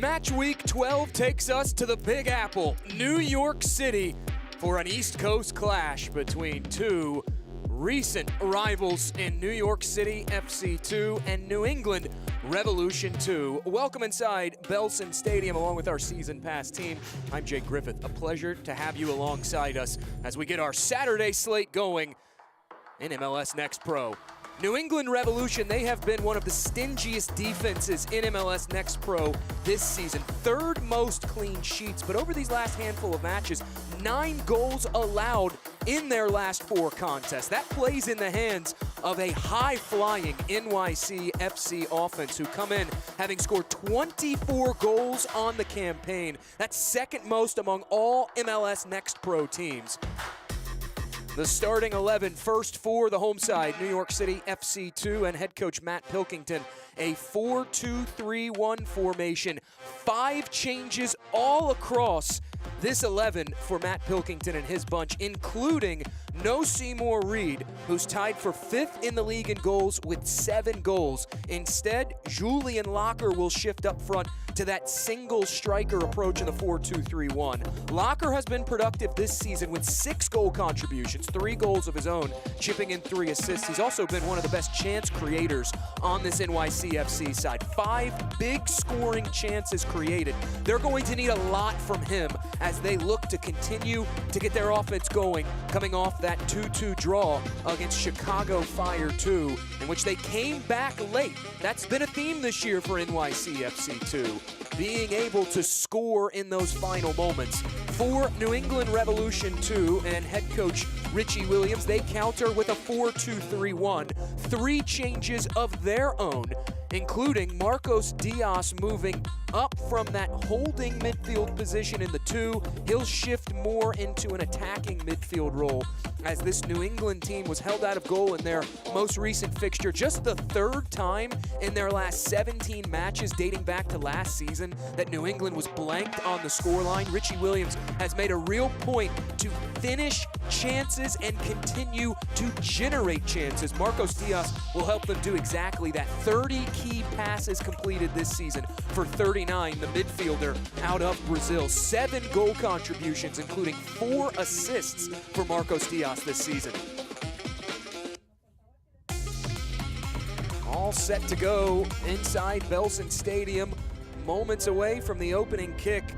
Match week 12 takes us to the Big Apple, New York City, for an East Coast clash between two recent rivals in New York City FC2 and New England Revolution 2. Welcome inside Belson Stadium along with our Season Pass team. I'm Jake Griffith. A pleasure to have you alongside us as we get our Saturday slate going in MLS NEXT Pro. New England Revolution, they have been one of the stingiest defenses in MLS NEXT Pro this season. Third most clean sheets, but over these last handful of matches, 9 goals allowed in their last 4 contests. That plays in the hands of a high-flying NYC FC offense who come in having scored 24 goals on the campaign. That's second most among all MLS NEXT Pro teams. The starting 11, first for the home side, New York City FC2 and head coach Matt Pilkington, a 4-2-3-1 formation. 5 changes all across this 11 for Matt Pilkington and his bunch, including no Seymour Reed, who's tied for 5th in the league in goals with 7 goals. Instead, Julian Locker will shift up front to that single striker approach in the 4-2-3-1. Locker has been productive this season with 6 goal contributions, 3 goals of his own, chipping in 3 assists. He's also been one of the best chance creators on this NYCFC side. 5 big scoring chances created. They're going to need a lot from him as they look to continue to get their offense going, coming off that 2-2 draw against Chicago Fire 2, in which they came back late. That's been a theme this year for NYCFC2, being able to score in those final moments. For New England Revolution 2 and head coach Richie Williams, they counter with a 4-2-3-1. 3 changes of their own, including Marcos Diaz moving up from that holding midfield position in the 2. He'll shift more into an attacking midfield role, as this New England team was held out of goal in their most recent fixture, just the 3rd time in their last 17 matches dating back to last season that New England was blanked on the scoreline. Richie Williams has made a real point to finish chances and continue to generate chances. Marcos Diaz will help them do exactly that. 30 key passes completed this season for 39, the midfielder out of Brazil. 7 goal contributions, including 4 assists for Marcos Diaz this season. All set to go inside Belson Stadium, moments away from the opening kick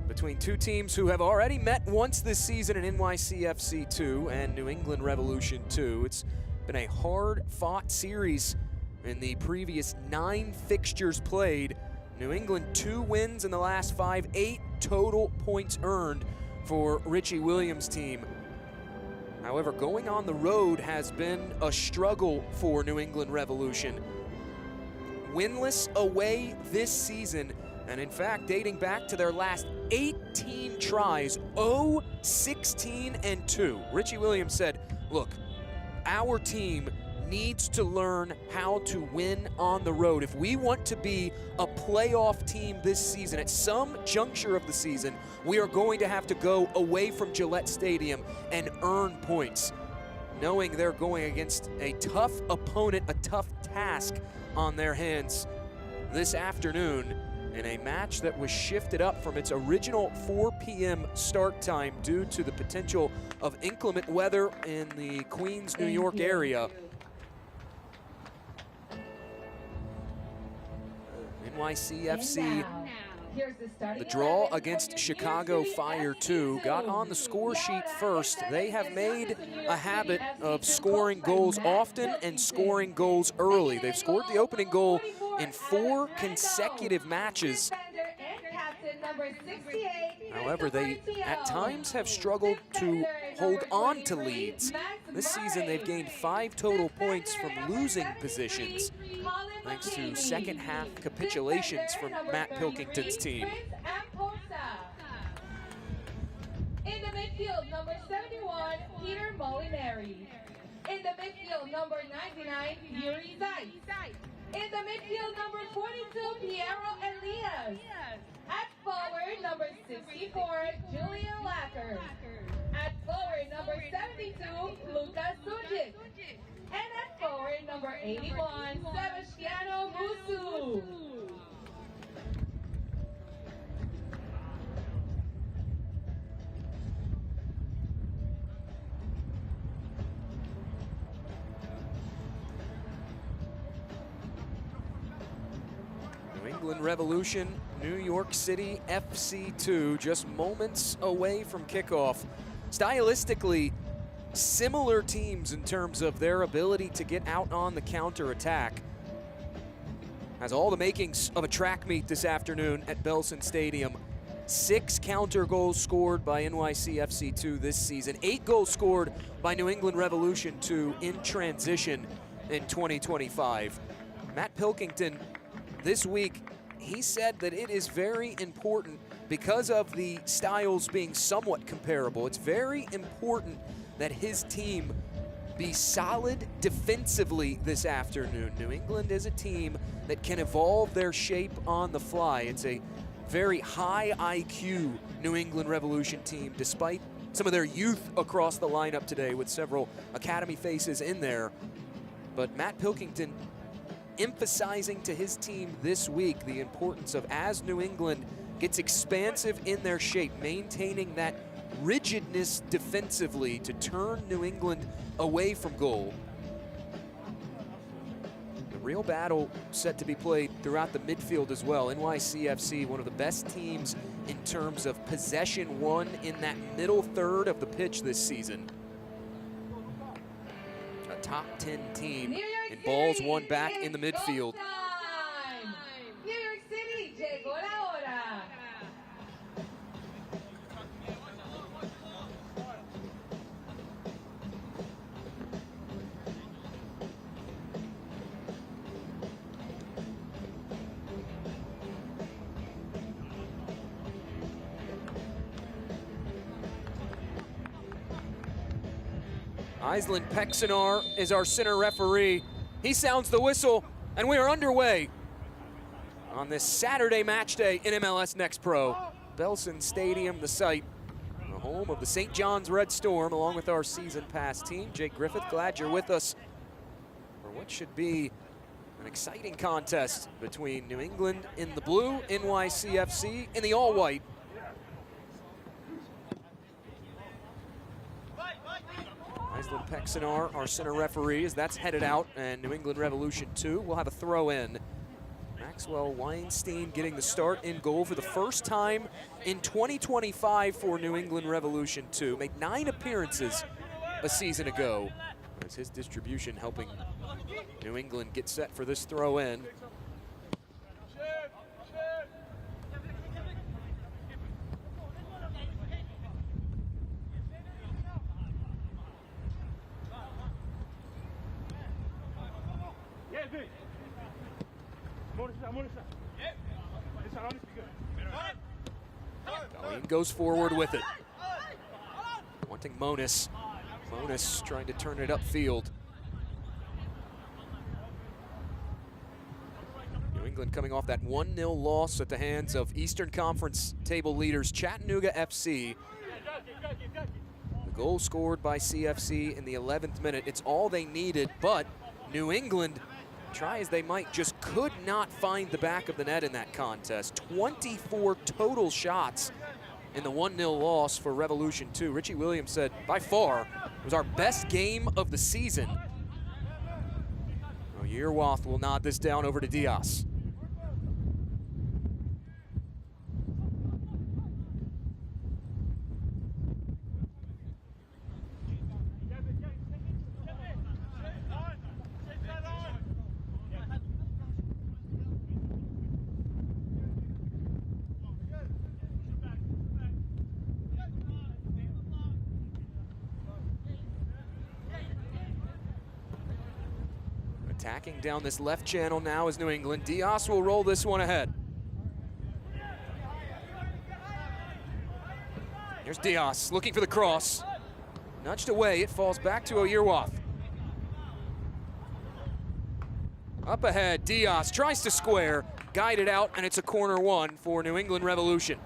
between two teams who have already met once this season in NYCFC 2 and New England Revolution 2. It's been a hard-fought series in the previous 9 fixtures played. New England 2 wins in the last 5, 8 total points earned for Richie Williams' team. However, going on the road has been a struggle for New England Revolution. Winless away this season, and in fact, dating back to their last 18 tries, 0-16-2. Richie Williams said, look, our team needs to learn how to win on the road. If we want to be a playoff team this season, at some juncture of the season, we are going to have to go away from Gillette Stadium and earn points, knowing they're going against a tough opponent, a tough task on their hands this afternoon in a match that was shifted up from its original 4 p.m. start time due to the potential of inclement weather in the Queens, New York area. NYCFC, the draw against Chicago Fire 2, got on the score sheet first. They have made a habit of scoring goals often and scoring goals early. They've scored the opening goal in 4 consecutive matches. However, they at times have struggled to hold on to leads. This season, they've gained 5 total points from losing positions, thanks to second half capitulations from Matt Pilkington's team. In the midfield, number 71, Peter Molinari. In the midfield, number 99, Yuri Zeiss. In the midfield, number 42, Piero Elias. At forward, number 64, Julian Lacker. At forward, number 72, Lucas Sujic. And at forward, number 81, Sebastiano Musu. England Revolution, New York City FC2, just moments away from kickoff. Stylistically, similar teams in terms of their ability to get out on the counter-attack. Has all the makings of a track meet this afternoon at Belson Stadium. 6 counter goals scored by NYC FC2 this season. 8 goals scored by New England Revolution 2 in transition in 2025. Matt Pilkington, this week, he said that it is very important because of the styles being somewhat comparable. It's very important that his team be solid defensively this afternoon. New England is a team that can evolve their shape on the fly. It's a very high IQ New England Revolution team, despite some of their youth across the lineup today with several academy faces in there. But Matt Pilkington emphasizing to his team this week the importance of, as New England gets expansive in their shape, maintaining that rigidness defensively to turn New England away from goal. The real battle set to be played throughout the midfield as well. NYCFC, one of the best teams in terms of possession won in that middle third of the pitch this season. A top 10 team in balls won back in the midfield. New York City, llegó la hora. Island Pexanar is our center referee. He sounds the whistle, and we are underway on this Saturday match day in MLS Next Pro. Belson Stadium, the site, the home of the St. John's Red Storm, along with our Season Pass team. Jake Griffith, glad you're with us for what should be an exciting contest between New England in the blue, NYCFC in the all-white. Island Pexanar, our center referee, as that's headed out, and New England Revolution 2 will have a throw in. Maxwell Weinstein getting the start in goal for the first time in 2025 for New England Revolution 2. Made 9 appearances a season ago. As his distribution helping New England get set for this throw in. Colleen goes forward with it. Wanting Monis. Monis trying to turn it upfield. New England coming off that 1-0 loss at the hands of Eastern Conference table leaders Chattanooga FC. The goal scored by CFC in the 11th minute. It's all they needed, but New England, try as they might, just could not find the back of the net in that contest. 24 total shots in the 1-0 loss for Revolution 2. Richie Williams said, by far, it was our best game of the season. Well, Yearwath will nod this down over to Diaz. Attacking down this left channel now is New England. Diaz will roll this one ahead. Here's Diaz looking for the cross. Nudged away, it falls back to Yearwath. Up ahead, Diaz tries to square, guided out, and it's a corner one for New England Revolution.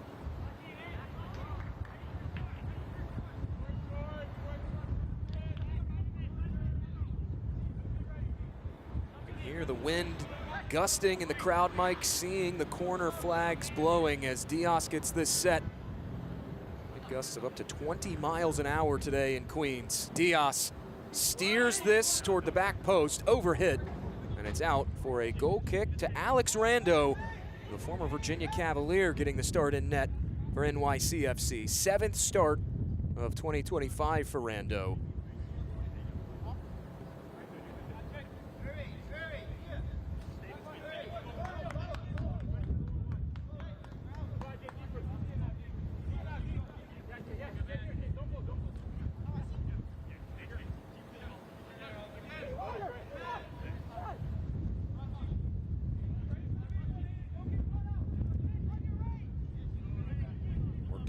The wind gusting and the crowd mic seeing the corner flags blowing as Diaz gets this set. Wind gusts of up to 20 miles an hour today in Queens. Diaz steers this toward the back post, overhit, and it's out for a goal kick to Alex Rando. The former Virginia Cavalier getting the start in net for NYCFC. 7th start of 2025 for Rando.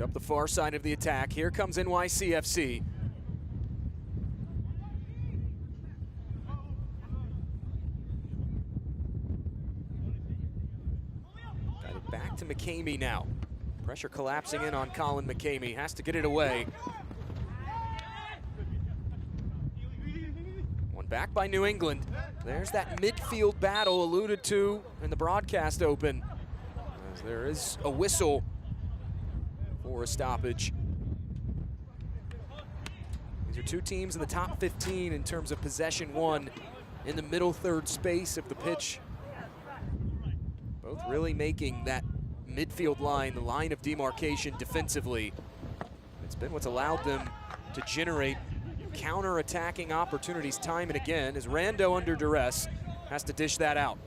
Up the far side of the attack. Here comes NYCFC. Got it back to McCamey now. Pressure collapsing in on Colin McCamey. Has to get it away. One back by New England. There's that midfield battle alluded to in the broadcast open, as there is a whistle for a stoppage. These are two teams in the top 15 in terms of possession won in the middle third space of the pitch. Both really making that midfield line, the line of demarcation defensively. It's been what's allowed them to generate counter-attacking opportunities time and again, as Rando under duress has to dish that out.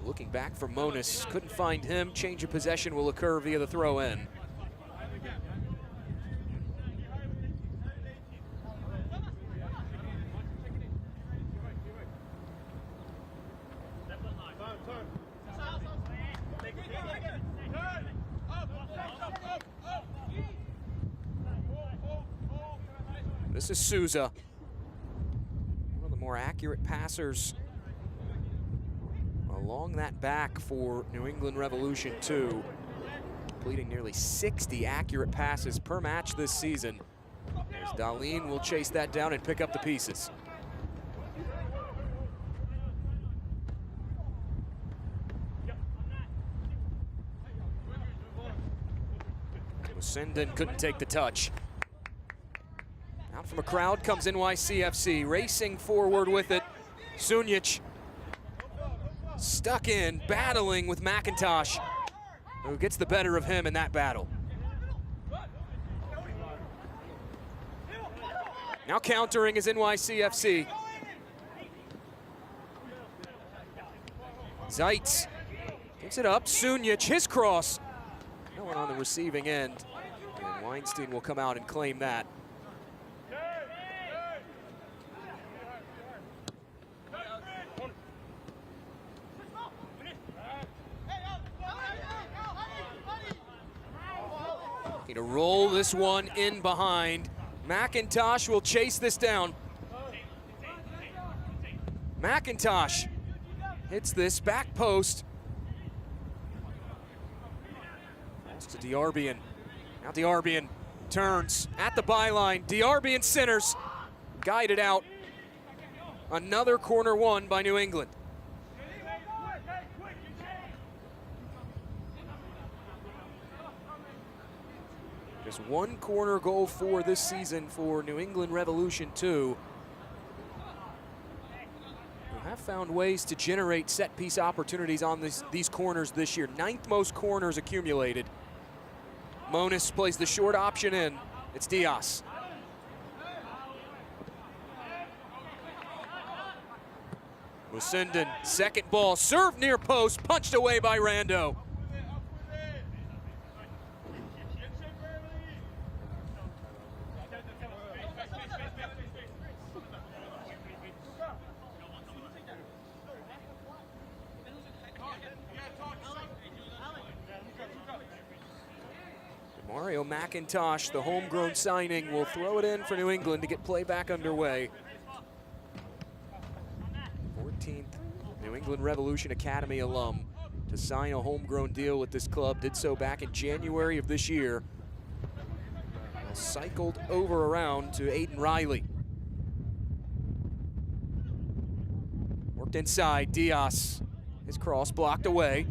Looking back for Monis, couldn't find him. Change of possession will occur via the throw in. This is Souza, one of the more accurate passers along that back for New England Revolution 2, completing nearly 60 accurate passes per match this season. As Darlene will chase that down and pick up the pieces. Senden couldn't take the touch. Out from a crowd comes NYCFC, racing forward with it. Sunic stuck in, battling with McIntosh, who gets the better of him in that battle. Now countering is NYCFC. Zeitz gives it up, Sunic, his cross. No one on the receiving end, and Weinstein will come out and claim that. To roll this one in behind. McIntosh will chase this down. McIntosh hits this back post. Falls to Diarbian. Now Diarbian turns at the byline. Diarbian centers, guided out. Another corner won by New England. Just one corner goal for this season for New England Revolution 2. Who have found ways to generate set-piece opportunities on these corners this year. 9th most corners accumulated. Monis plays the short option in. It's Diaz. Musindon, second ball, served near post, punched away by Rando. Mario McIntosh, the homegrown signing, will throw it in for New England to get play back underway. 14th New England Revolution Academy alum to sign a homegrown deal with this club. Did so back in January of this year. Cycled over around to Aiden Riley. Worked inside, Diaz. His cross blocked away.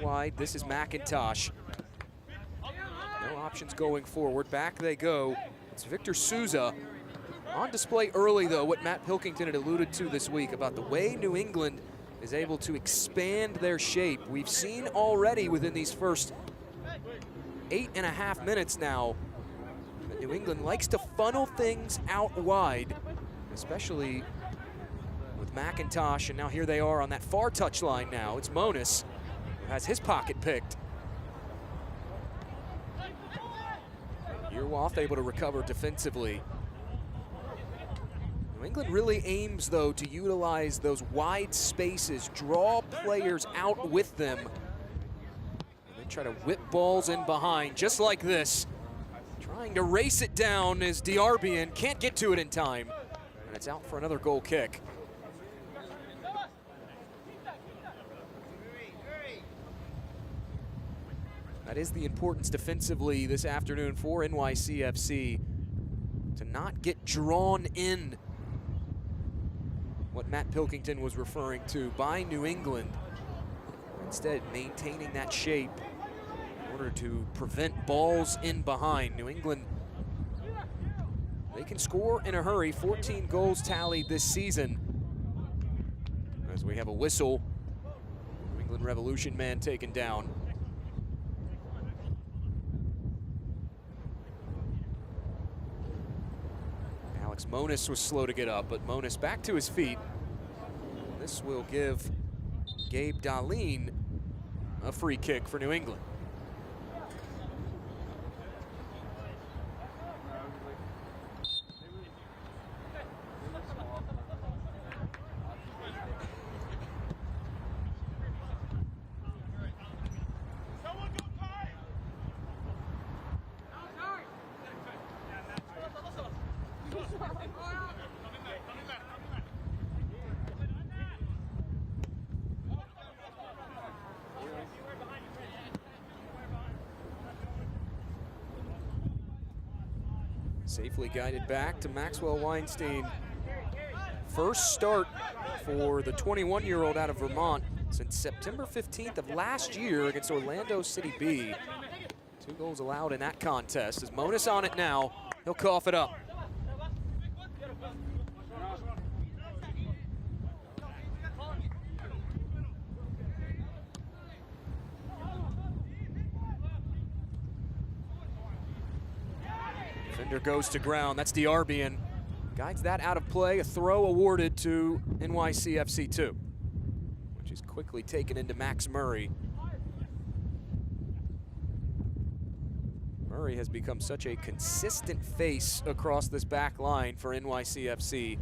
wide. This is McIntosh. No options going forward. Back they go. It's Victor Souza. On display early, though, what Matt Pilkington had alluded to this week about the way New England is able to expand their shape. We've seen already within these first 8.5 minutes now that New England likes to funnel things out wide, especially with McIntosh, and now here they are on that far touchline now. It's Monis who has his pocket picked. Yearwoth able to recover defensively. New England really aims, though, to utilize those wide spaces, draw players out with them, and then try to whip balls in behind, just like this. Trying to race it down is Diarbian, can't get to it in time, and it's out for another goal kick. That is the importance defensively this afternoon for NYCFC, to not get drawn in, what Matt Pilkington was referring to, by New England. Instead, maintaining that shape in order to prevent balls in behind. New England, they can score in a hurry. 14 goals tallied this season. As we have a whistle, New England Revolution man taken down. Alex Monis was slow to get up, but Monis back to his feet. This will give Gabe Dahlin a free kick for New England. Safely guided back to Maxwell Weinstein. First start for the 21-year-old out of Vermont since September 15th of last year against Orlando City B. 2 goals allowed in that contest. As Monis on it now, he'll cough it up. Defender goes to ground. That's Diarbian. Guides that out of play. A throw awarded to NYCFC 2, which is quickly taken into Max Murray. Murray has become such a consistent face across this back line for NYCFC.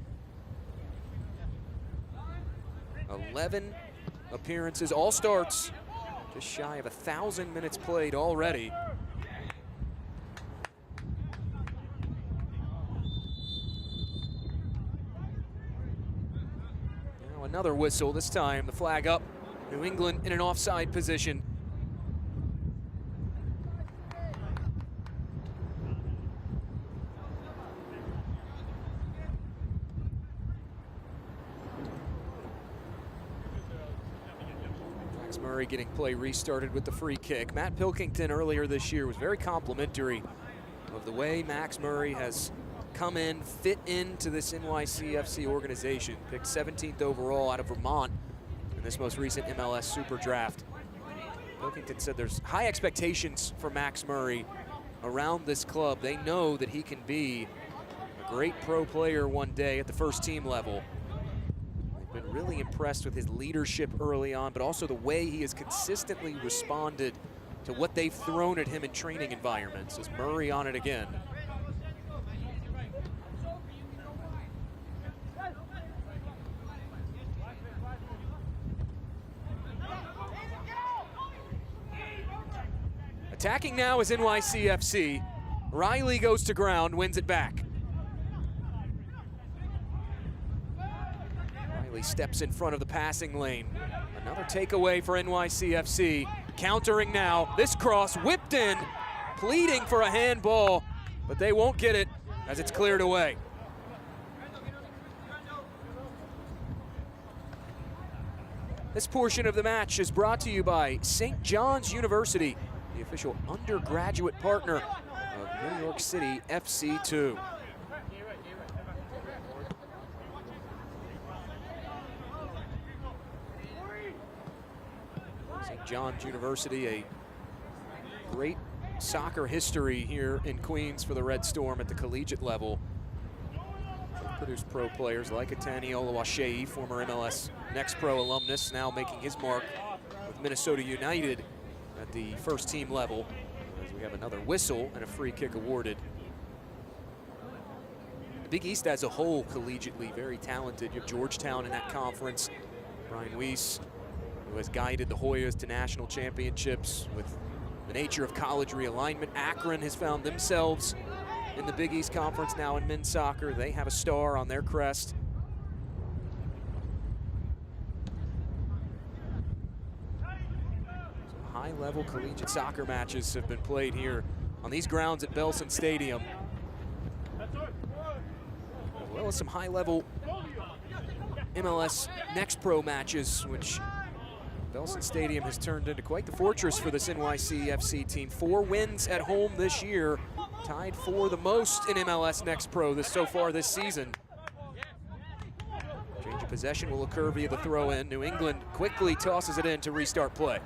11 appearances, all starts, just shy of 1,000 minutes played already. Now another whistle, this time the flag up. New England in an offside position. Murray getting play restarted with the free kick. Matt Pilkington earlier this year was very complimentary of the way Max Murray has come in, fit into this NYCFC organization. Picked 17th overall out of Vermont in this most recent MLS Super Draft. Pilkington said there's high expectations for Max Murray around this club. They know that he can be a great pro player one day at the first team level. Been really impressed with his leadership early on, but also the way he has consistently responded to what they've thrown at him in training environments. As Murray on it again. Attacking now is NYCFC. Riley goes to ground, wins it back. Steps in front of the passing lane. Another takeaway for NYCFC. Countering now. This cross whipped in, pleading for a handball, but they won't get it as it's cleared away. This portion of the match is brought to you by St. John's University, the official undergraduate partner of New York City FC2. St. John's University, a great soccer history here in Queens for the Red Storm at the collegiate level. Produced pro players like Atani Oluwaseyi, former MLS NEXT Pro alumnus, now making his mark with Minnesota United at the first team level, as we have another whistle and a free kick awarded. The Big East as a whole, collegiately, very talented. You have Georgetown in that conference. Brian Weiss, who has guided the Hoyas to national championships with the nature of college realignment. Akron has found themselves in the Big East Conference now in men's soccer. They have a star on their crest. Some high-level collegiate soccer matches have been played here on these grounds at Belson Stadium, as well as some high-level MLS NEXT Pro matches, which Belson Stadium has turned into quite the fortress for this NYC FC team. 4 wins at home this year, tied for the most in MLS NEXT Pro so far this season. Change of possession will occur via the throw-in. New England quickly tosses it in to restart play.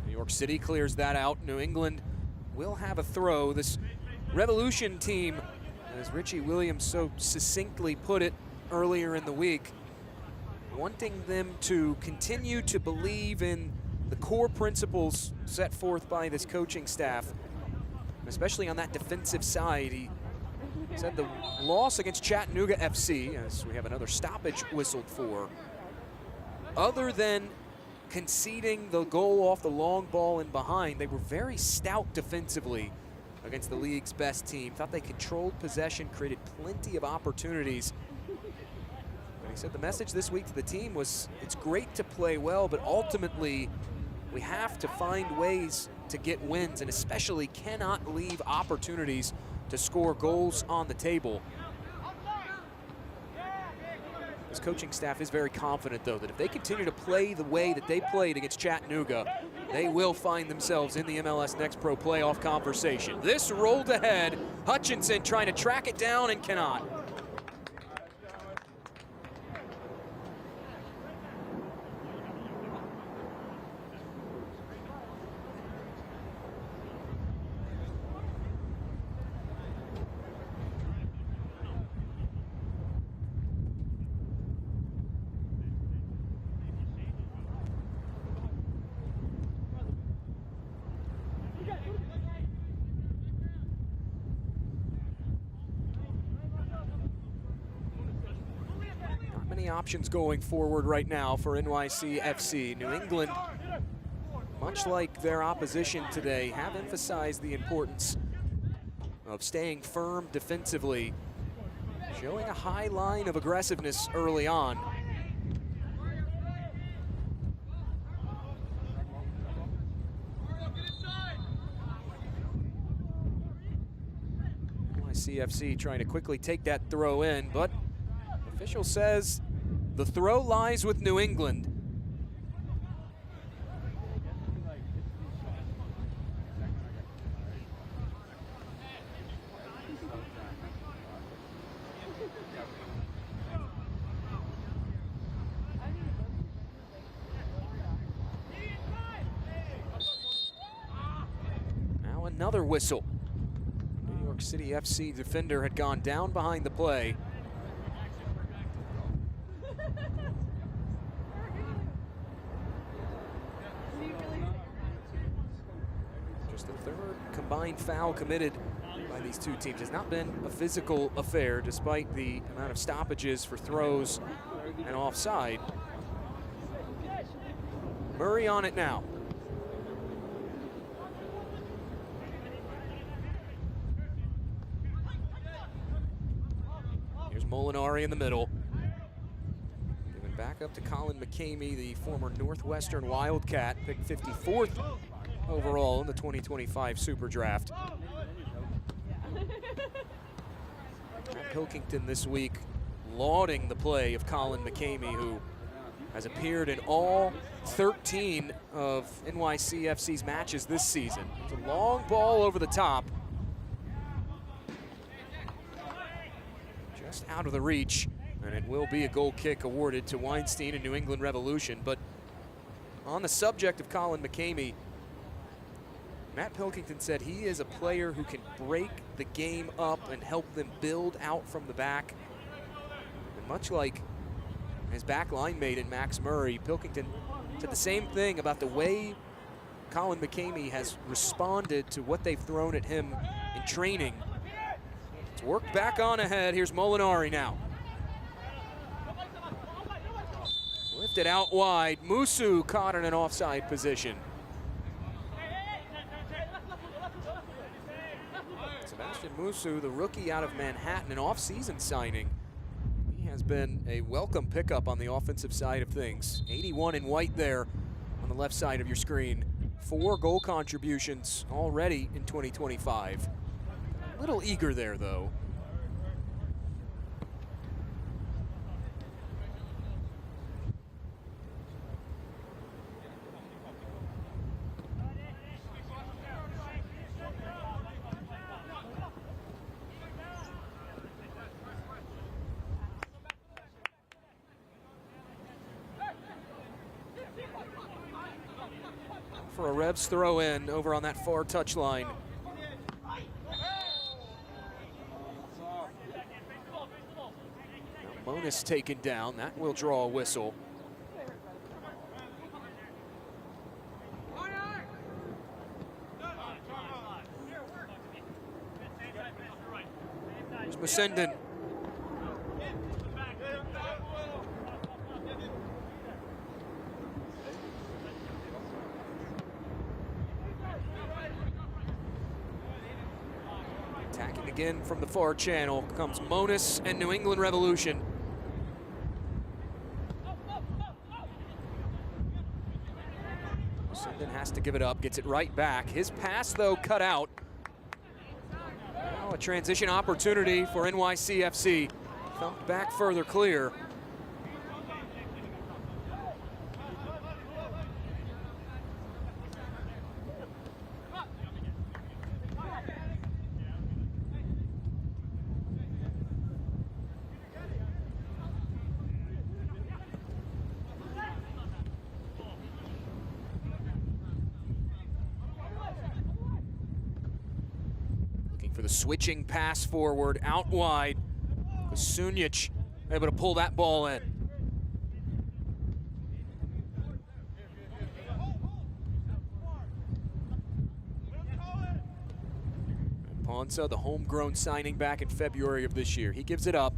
New York City clears that out. New England will have a throw. This Revolution team, as Richie Williams so succinctly put it earlier in the week, wanting them to continue to believe in the core principles set forth by this coaching staff, especially on that defensive side. He said the loss against Chattanooga FC, as we have another stoppage whistled for, other than conceding the goal off the long ball and behind, they were very stout defensively against the league's best team. Thought they controlled possession, created plenty of opportunities. But he said the message this week to the team was, it's great to play well, but ultimately we have to find ways to get wins, and especially cannot leave opportunities to score goals on the table. This coaching staff is very confident, though, that if they continue to play the way that they played against Chattanooga, they will find themselves in the MLS NEXT Pro playoff conversation. This rolled ahead. Hutchinson trying to track it down and cannot. Options going forward right now for NYC FC. New England, much like their opposition today, have emphasized the importance of staying firm defensively, showing a high line of aggressiveness early on. NYC FC trying to quickly take that throw in, but official says the throw lies with New England. Now another whistle. New York City FC defender had gone down behind the play. Combined foul committed by these two teams. Has not been a physical affair despite the amount of stoppages for throws and offside. Murray on it now. Here's Molinari in the middle. Back up to Colin McCamey, the former Northwestern Wildcat, picked 54th overall in the 2025 Super Draft. Matt Pilkington this week lauding the play of Colin McCamey, who has appeared in all 13 of NYCFC's matches this season. It's a long ball over the top. Just out of the reach, and it will be a goal kick awarded to Weinstein and New England Revolution. But on the subject of Colin McCamey, Matt Pilkington said he is a player who can break the game up and help them build out from the back. And much like his back line mate in Max Murray, Pilkington said the same thing about the way Colin McCamey has responded to what they've thrown at him in training. It's worked back on ahead. Here's Molinari now. Lifted out wide. Musu caught in an offside position. Sebastian Musu, the rookie out of Manhattan, an off-season signing. He has been a welcome pickup on the offensive side of things. 81 in white there on the left side of your screen. 4 goal contributions already in 2025. A little eager there, though. For a Revs throw in over on that far touchline. Monis taken down. That will draw a whistle. Here's Musenden. Attacking again from the far channel comes Monis and New England Revolution. Musenden has to give it up, gets it right back. His pass, though, cut out. Now a transition opportunity for NYCFC. Thumped back further clear. For the switching pass forward, out wide. Sunic able to pull that ball in. Ponsa, the homegrown signing back in February of this year. He gives it up.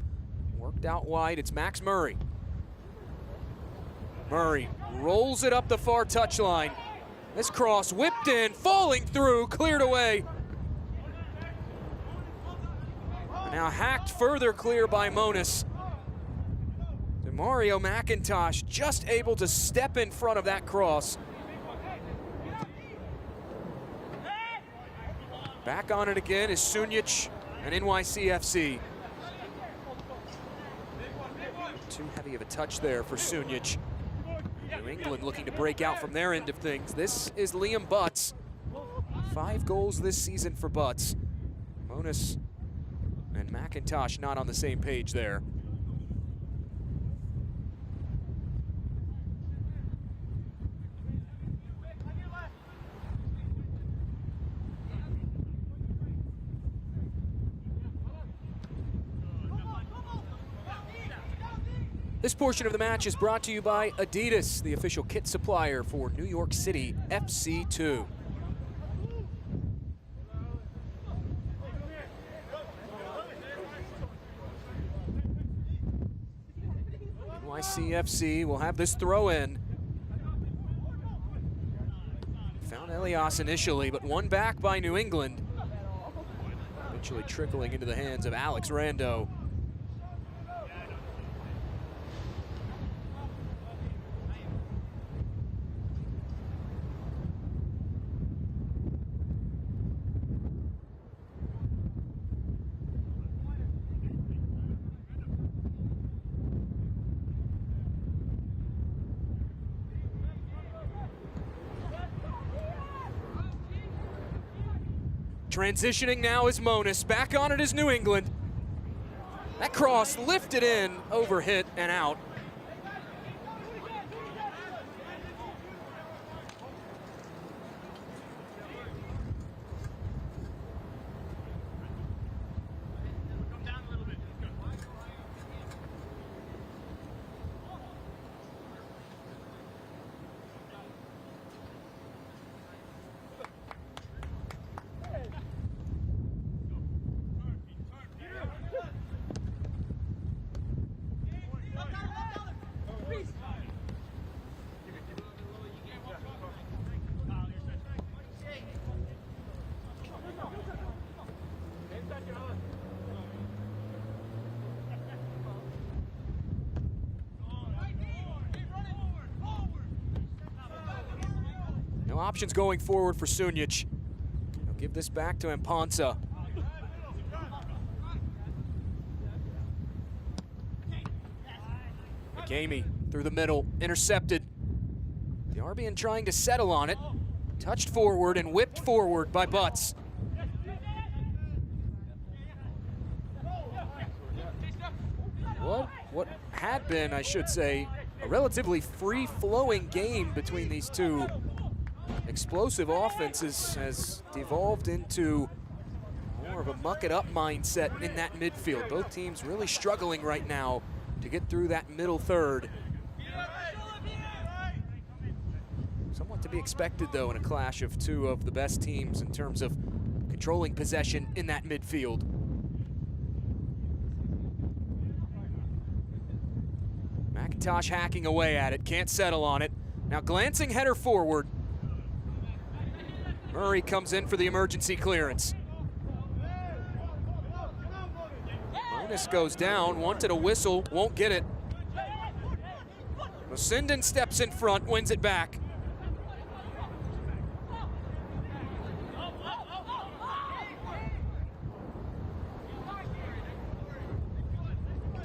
Worked out wide. It's Max Murray. Murray rolls it up the far touchline. This cross whipped in, falling through, cleared away. Now hacked further clear by Monis. Mario McIntosh just able to step in front of that cross. Back on it again is Sunic and NYCFC. Too heavy of a touch there for Sunic. New England looking to break out from their end of things. This is Liam Butts. 5 goals this season for Butts. Monis and McIntosh not on the same page there. This portion of the match is brought to you by Adidas, the official kit supplier for New York City FC2. NYCFC will have this throw in. Found Elias initially, but won back by New England. Eventually trickling into the hands of Alex Rando. Transitioning now is Monis. Back on it is New England. That cross lifted in, over hit, and out. No options going forward for Sunic. He'll give this back to Mpansa. McCamey through the middle, intercepted. The Arbian trying to settle on it. Touched forward and whipped forward by Butts. What had been, I should say, a relatively free-flowing game between these two explosive offenses has devolved into more of a muck-it-up mindset in that midfield. Both teams really struggling right now to get through that middle third. Somewhat to be expected, though, in a clash of two of the best teams in terms of controlling possession in that midfield. McIntosh hacking away at it, can't settle on it. Now glancing header forward. Murray comes in for the emergency clearance. Monis goes down, wanted a whistle, won't get it. Mosinden steps in front, wins it back.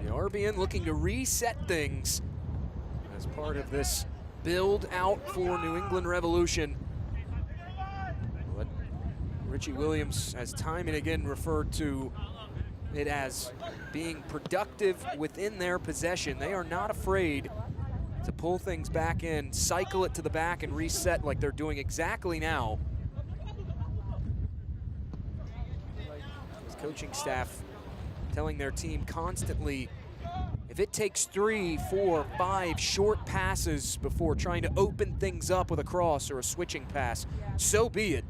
The Arbian looking to reset things as part of this build out for New England Revolution. But Richie Williams has time and again referred to it as being productive within their possession. They are not afraid to pull things back in, cycle it to the back and reset like they're doing exactly now. His coaching staff telling their team constantly, if it takes 3, 4, 5 short passes before trying to open things up with a cross or a switching pass, so be it.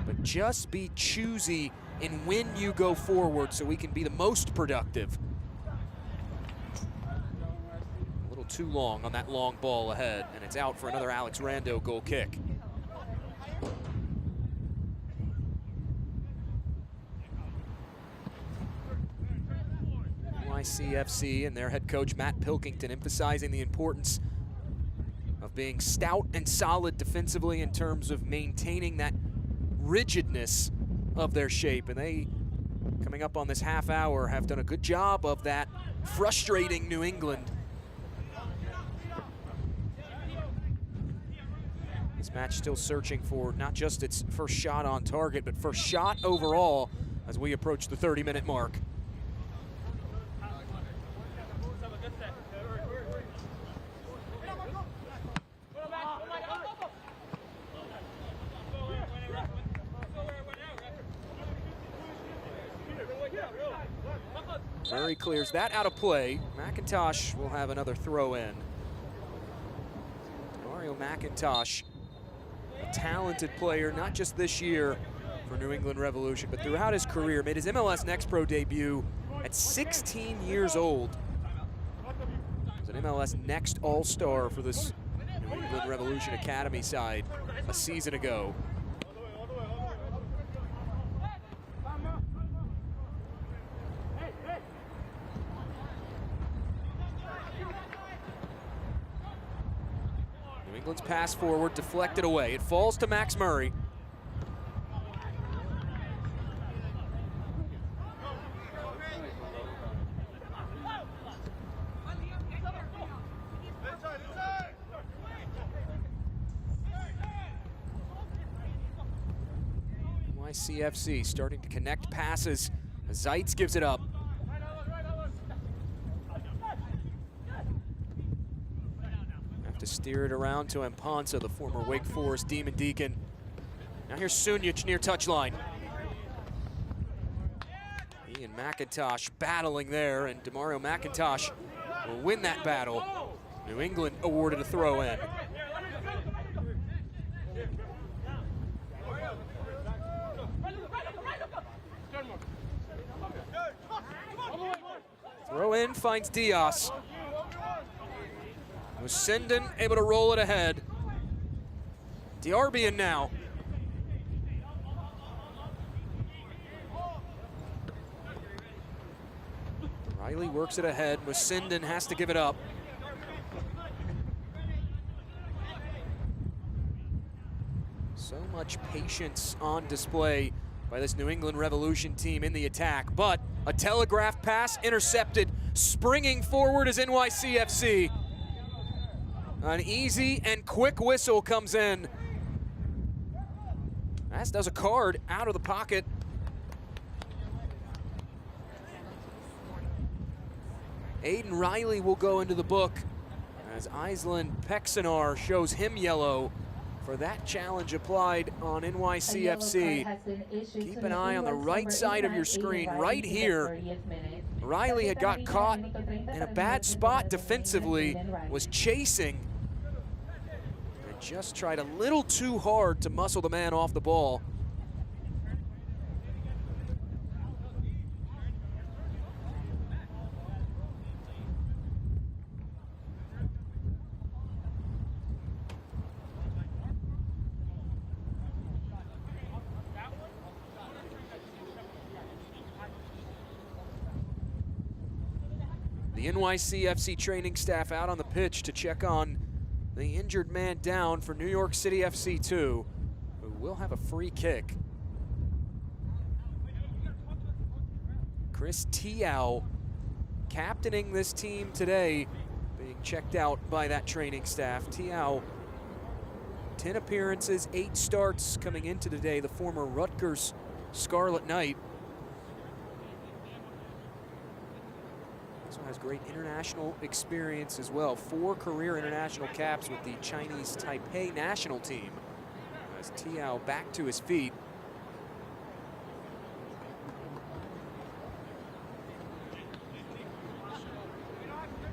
But just be choosy in when you go forward so we can be the most productive. A little too long on that long ball ahead, and it's out for another Alex Rando goal kick. NYCFC and their head coach Matt Pilkington emphasizing the importance of being stout and solid defensively in terms of maintaining that rigidness of their shape, and they, coming up on this half hour, have done a good job of that, frustrating New England. This match still searching for not just its first shot on target, but first shot overall as we approach the 30-minute mark. Murray clears that out of play. McIntosh will have another throw in. Mario McIntosh, a talented player, not just this year for New England Revolution, but throughout his career. Made his MLS Next Pro debut at 16 years old. Was an MLS Next All-Star for this New England Revolution Academy side a season ago. England's pass forward, deflected away. It falls to Max Murray. NYCFC starting to connect passes. Zeitz gives it up. Have to steer it around to Mpansa, the former Wake Forest Demon Deacon. Now here's Sunic near touchline. He and McIntosh battling there, and Demario McIntosh will win that battle. New England awarded a throw-in. Throw-in finds Diaz. Musindon able to roll it ahead. Diarbian now. Riley works it ahead. Musindon has to give it up. So much patience on display by this New England Revolution team in the attack, but a telegraph pass intercepted. Springing forward is NYCFC. An easy and quick whistle comes in. As does a card out of the pocket. Aiden Riley will go into the book as Iselin Pexanar shows him yellow for that challenge applied on NYCFC. Keep an eye on the right side of your screen right here. Riley had got caught in a bad spot defensively, was chasing, and just tried a little too hard to muscle the man off the ball. The NYCFC training staff out on the pitch to check on the injured man down for New York City FC2, who will have a free kick. Chris Tiao captaining this team today, being checked out by that training staff. Tiao, 10 appearances, 8 starts coming into today, the former Rutgers Scarlet Knight. Also has great international experience as well. 4 career international caps with the Chinese Taipei national team. As Tiao back to his feet.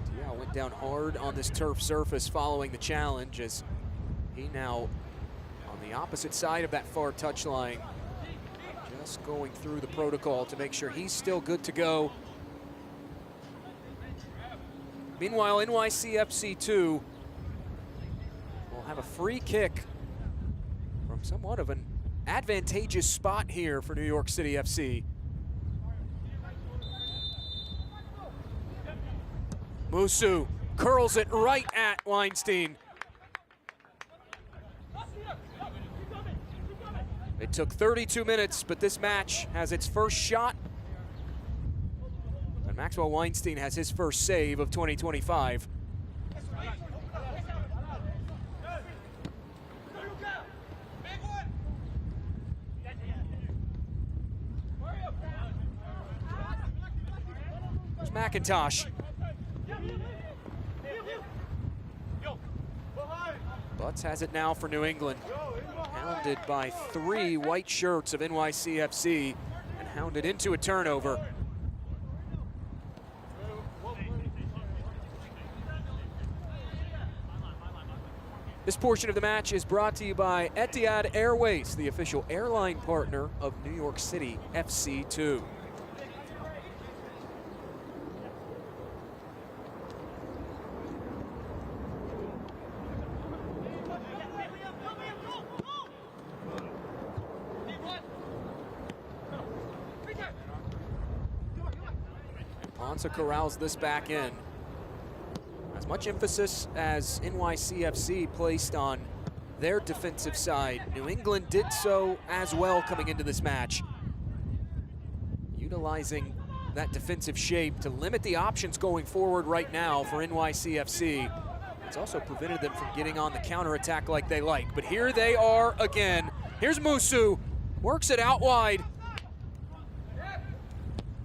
Tiao went down hard on this turf surface following the challenge, as he now on the opposite side of that far touchline, just going through the protocol to make sure he's still good to go. Meanwhile, NYCFC2 will have a free kick from somewhat of an advantageous spot here for New York City FC. Musu curls it right at Weinstein. It took 32 minutes, but this match has its first shot. And Maxwell Weinstein has his first save of 2025. There's McIntosh. Butts has it now for New England. Hounded by 3 white shirts of NYCFC and hounded into a turnover. This portion of the match is brought to you by Etihad Airways, the official airline partner of New York City FC2. Ponce corrals this back in. As much emphasis as NYCFC placed on their defensive side, New England did so as well coming into this match. Utilizing that defensive shape to limit the options going forward right now for NYCFC. It's also prevented them from getting on the counterattack like they like. But here they are again. Here's Musu. Works it out wide.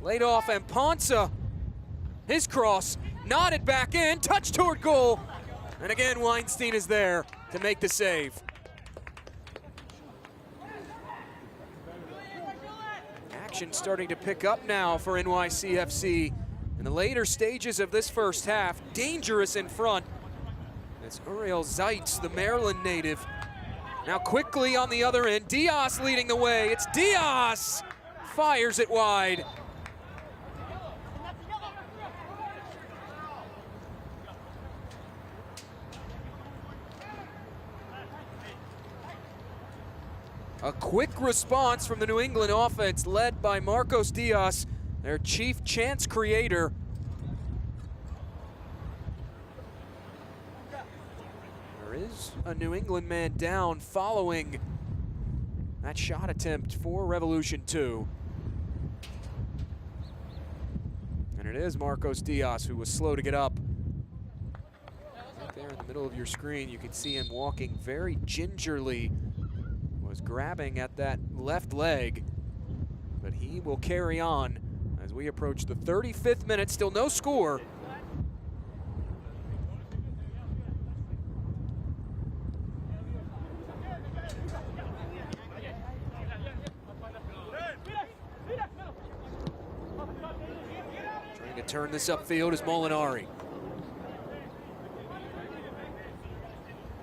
Laid off and Ponsa. His cross, nodded back in, touch toward goal. And again, Weinstein is there to make the save. Action starting to pick up now for NYCFC in the later stages of this first half. Dangerous in front. It's Uriel Zeitz, the Maryland native. Now quickly on the other end, Diaz leading the way. It's Diaz, fires it wide. A quick response from the New England offense led by Marcos Diaz, their chief chance creator. There is a New England man down following that shot attempt for Revolution 2. And it is Marcos Diaz who was slow to get up. Right there in the middle of your screen, you can see him walking very gingerly. Was grabbing at that left leg, but he will carry on as we approach the 35th minute, still no score. Trying to turn this upfield is Molinari.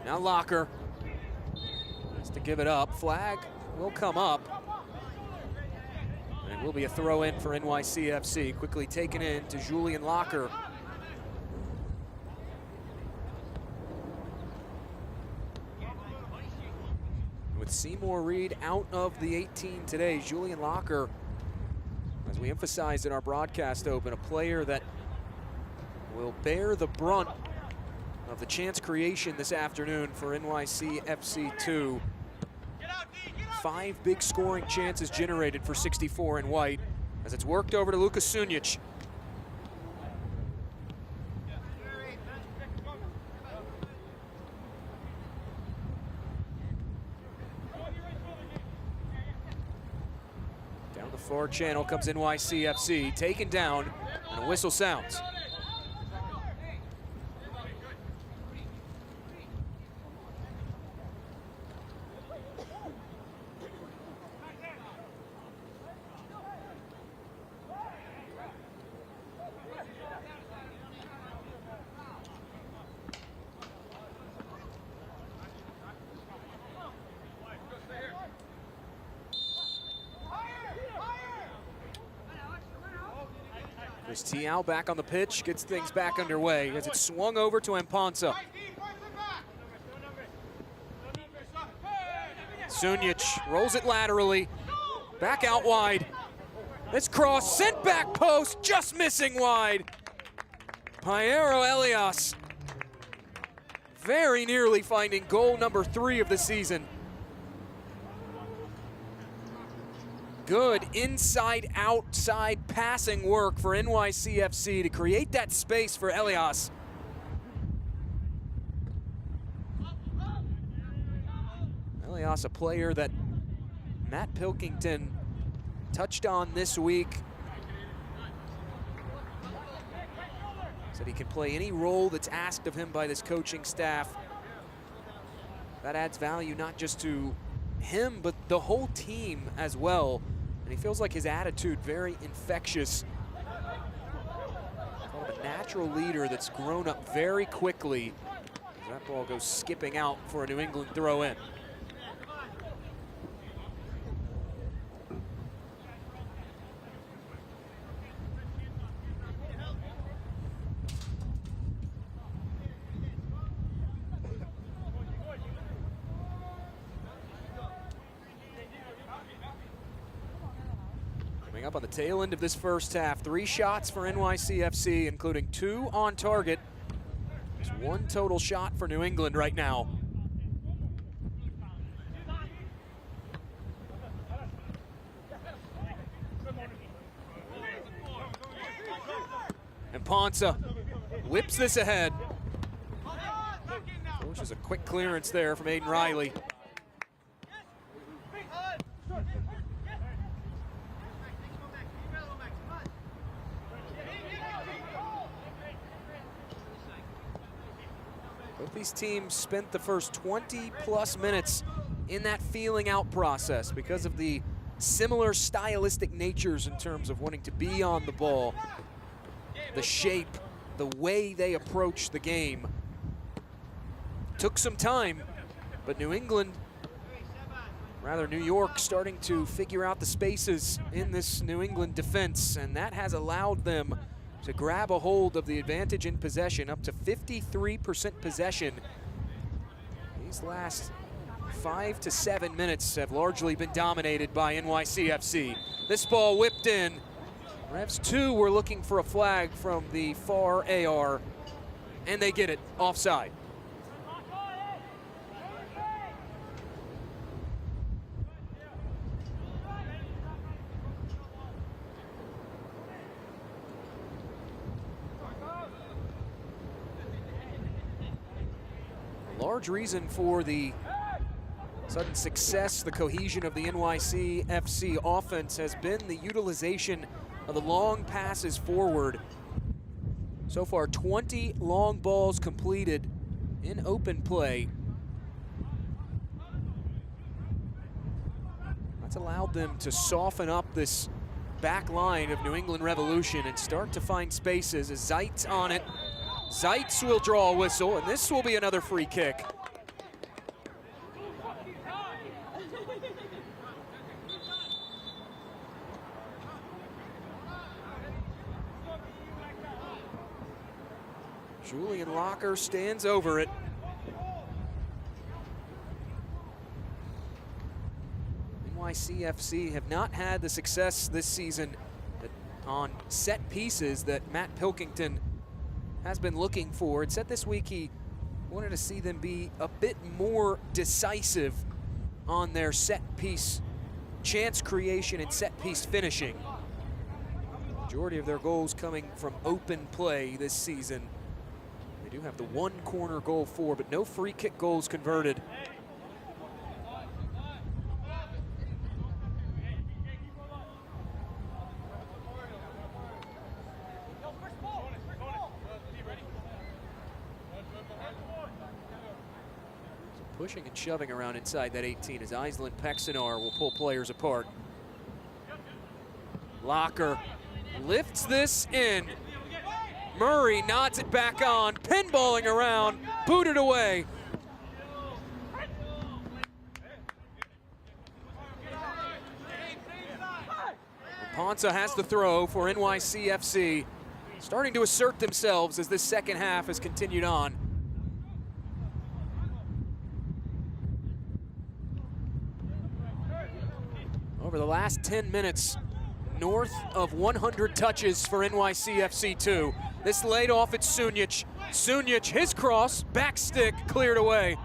Now Locker. To give it up, flag will come up. And it will be a throw in for NYCFC, quickly taken in to Julian Locker. With Seymour Reed out of the 18 today, Julian Locker, as we emphasized in our broadcast open, a player that will bear the brunt of the chance creation this afternoon for NYCFC 2. 5 big scoring chances generated for 64 in white as it's worked over to Luka Sunic. Down the far channel comes NYCFC, taken down, and a whistle sounds. There's Tiao back on the pitch, gets things back underway as it's swung over to Mpansa. Sunic rolls it laterally, back out wide. This cross sent back post, just missing wide. Piero Elias very nearly finding goal number 3 of the season. Good inside-outside passing work for NYCFC to create that space for Elias. Elias, a player that Matt Pilkington touched on this week. Said he can play any role that's asked of him by this coaching staff. That adds value not just to him, but the whole team as well. And he feels like his attitude very infectious. Kind of a natural leader that's grown up very quickly. As that ball goes skipping out for a New England throw in. Up on the tail end of this first half, 3 shots for NYCFC, including 2 on target. There's 1 total shot for New England right now. And Ponsa whips this ahead. Forces a quick clearance there from Aiden Riley. Both these teams spent the first 20+ minutes in that feeling out process because of the similar stylistic natures in terms of wanting to be on the ball, the shape, the way they approach the game. Took some time, but New York starting to figure out the spaces in this New England defense, and that has allowed them to grab a hold of the advantage in possession, up to 53% possession. These last 5 to 7 minutes have largely been dominated by NYCFC. This ball whipped in. Revs 2 were looking for a flag from the far AR, and they get it, offside. Large reason for the sudden success, the cohesion of the NYCFC offense has been the utilization of the long passes forward. So far, 20 long balls completed in open play. That's allowed them to soften up this back line of New England Revolution and start to find spaces. As Zeitz on it. Zeitz will draw a whistle, and this will be another free kick. Julian Locker stands over it. NYCFC have not had the success this season on set pieces that Matt Pilkington has been looking for. It said this week he wanted to see them be a bit more decisive on their set piece chance creation and set piece finishing. Majority of their goals coming from open play this season. They do have the one corner goal for, but no free kick goals converted. Pushing and shoving around inside that 18 as Iselin Pexenar will pull players apart. Locker lifts this in. Murray nods it back on, pinballing around, booted away. Ponsa has the throw for NYCFC, starting to assert themselves as this second half has continued on. Over the last 10 minutes, north of 100 touches for NYCFC 2. This laid off at Sunic. Sunic, his cross, back stick, cleared away.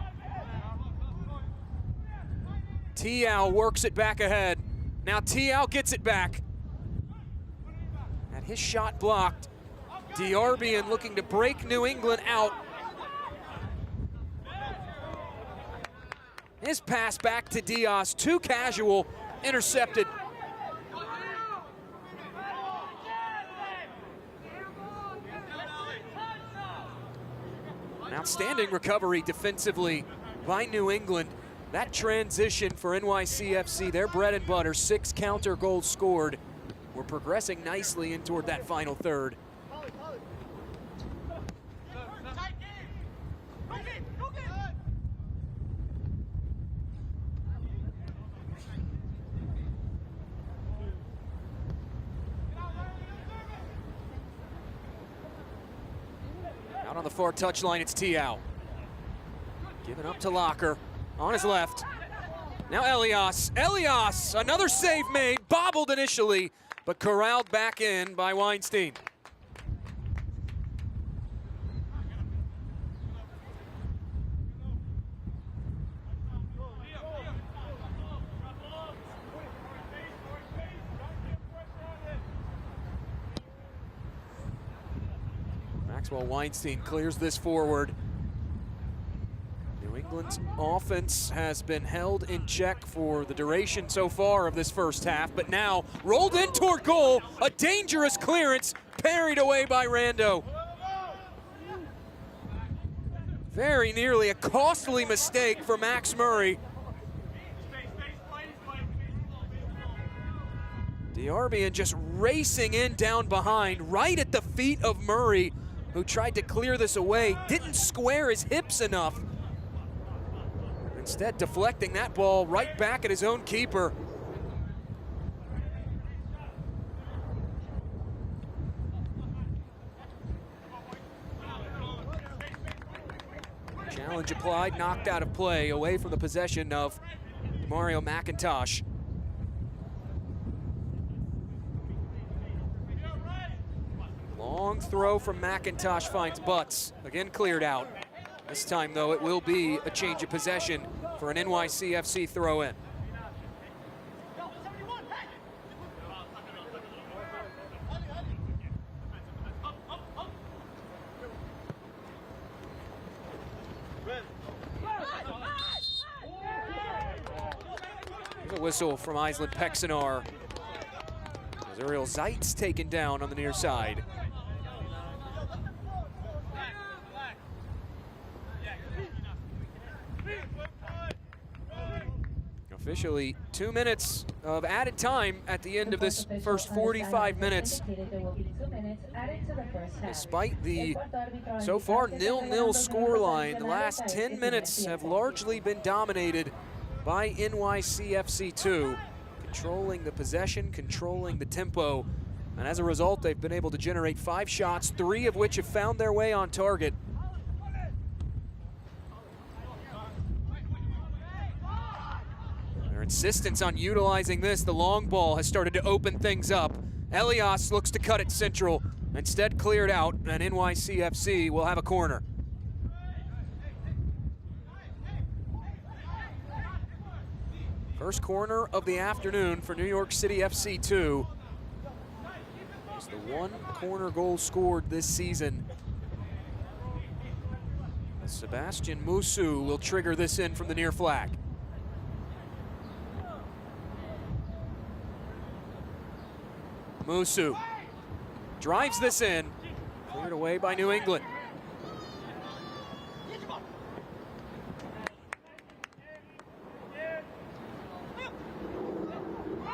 Tiao works it back ahead. Now Tiao gets it back. And his shot blocked. Diarbian looking to break New England out. His pass back to Diaz, too casual. Intercepted. An outstanding recovery defensively by New England. That transition for NYCFC, their bread and butter, 6 counter goals scored. We're progressing nicely in toward that final third. Out on the far touchline, it's Tiao. Giving up to Locker on his left. Now Elias. Elias, another save made, bobbled initially, but corralled back in by Weinstein. Maxwell Weinstein clears this forward. New England's offense has been held in check for the duration so far of this first half, but now rolled in toward goal, a dangerous clearance, parried away by Rando. Very nearly a costly mistake for Max Murray. Diarbian just racing in down behind, right at the feet of Murray, who tried to clear this away, didn't square his hips enough. Instead, deflecting that ball right back at his own keeper. Challenge applied, knocked out of play, away from the possession of Mario McIntosh. Long throw from McIntosh finds Butts, again cleared out. This time, though, it will be a change of possession for an NYCFC throw-in. There's a whistle from Iceland Pexenar. As Ariel Zeitz taken down on the near side. Officially 2 minutes of added time at the end of this first 45 minutes. Despite the so far 0-0 scoreline, the last 10 minutes have largely been dominated by NYCFC2, controlling the possession, controlling the tempo, and as a result, they've been able to generate 5 shots, 3 of which have found their way on target. Their insistence on utilizing this, the long ball, has started to open things up. Elias looks to cut it central, instead cleared out, and NYCFC will have a corner. First corner of the afternoon for New York City FC2. It's the 1 corner goal scored this season. Sebastian Musu will trigger this in from the near flag. Musu drives this in, cleared away by New England.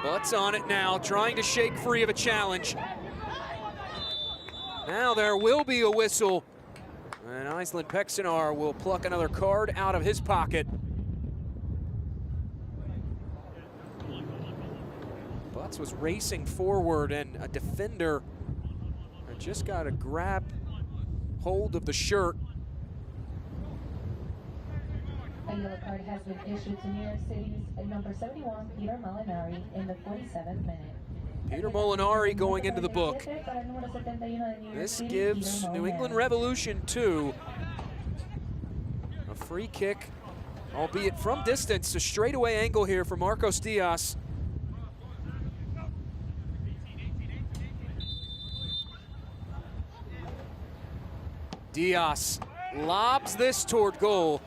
Butts on it now, trying to shake free of a challenge. Now there will be a whistle, and Iceland Pexenar will pluck another card out of his pocket. Butts was racing forward, and a defender just got to grab hold of the shirt. A yellow card has been issued to New York City's number 71, Peter Molinari, in the 47th minute. Peter Molinari going into the book. This gives New England Revolution 2 a free kick, albeit from distance, a straightaway angle here for Marcos Diaz. Diaz lobs this toward goal.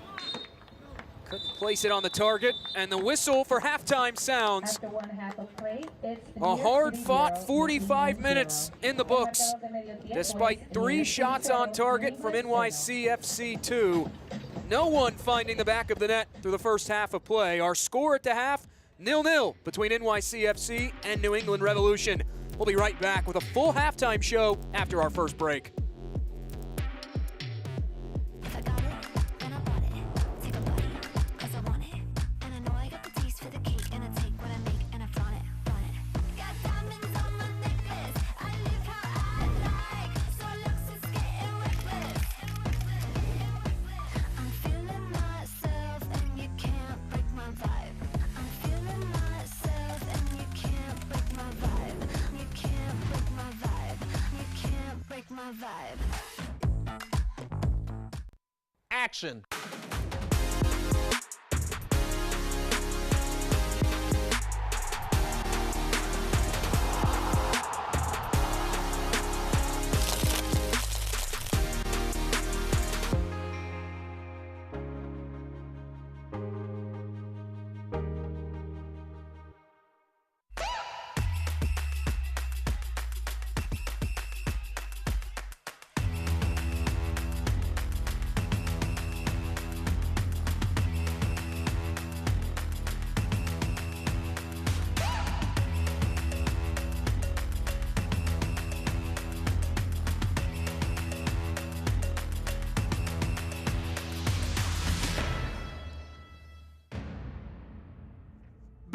Couldn't place it on the target, and the whistle for halftime sounds. After 1/2 of play, it's a hard-fought 45 minutes in the books. Despite 3 shots on target from NYCFC2, no one finding the back of the net through the first half of play. Our score at the half, 0-0 between NYCFC and New England Revolution. We'll be right back with a full halftime show after our first break. Action.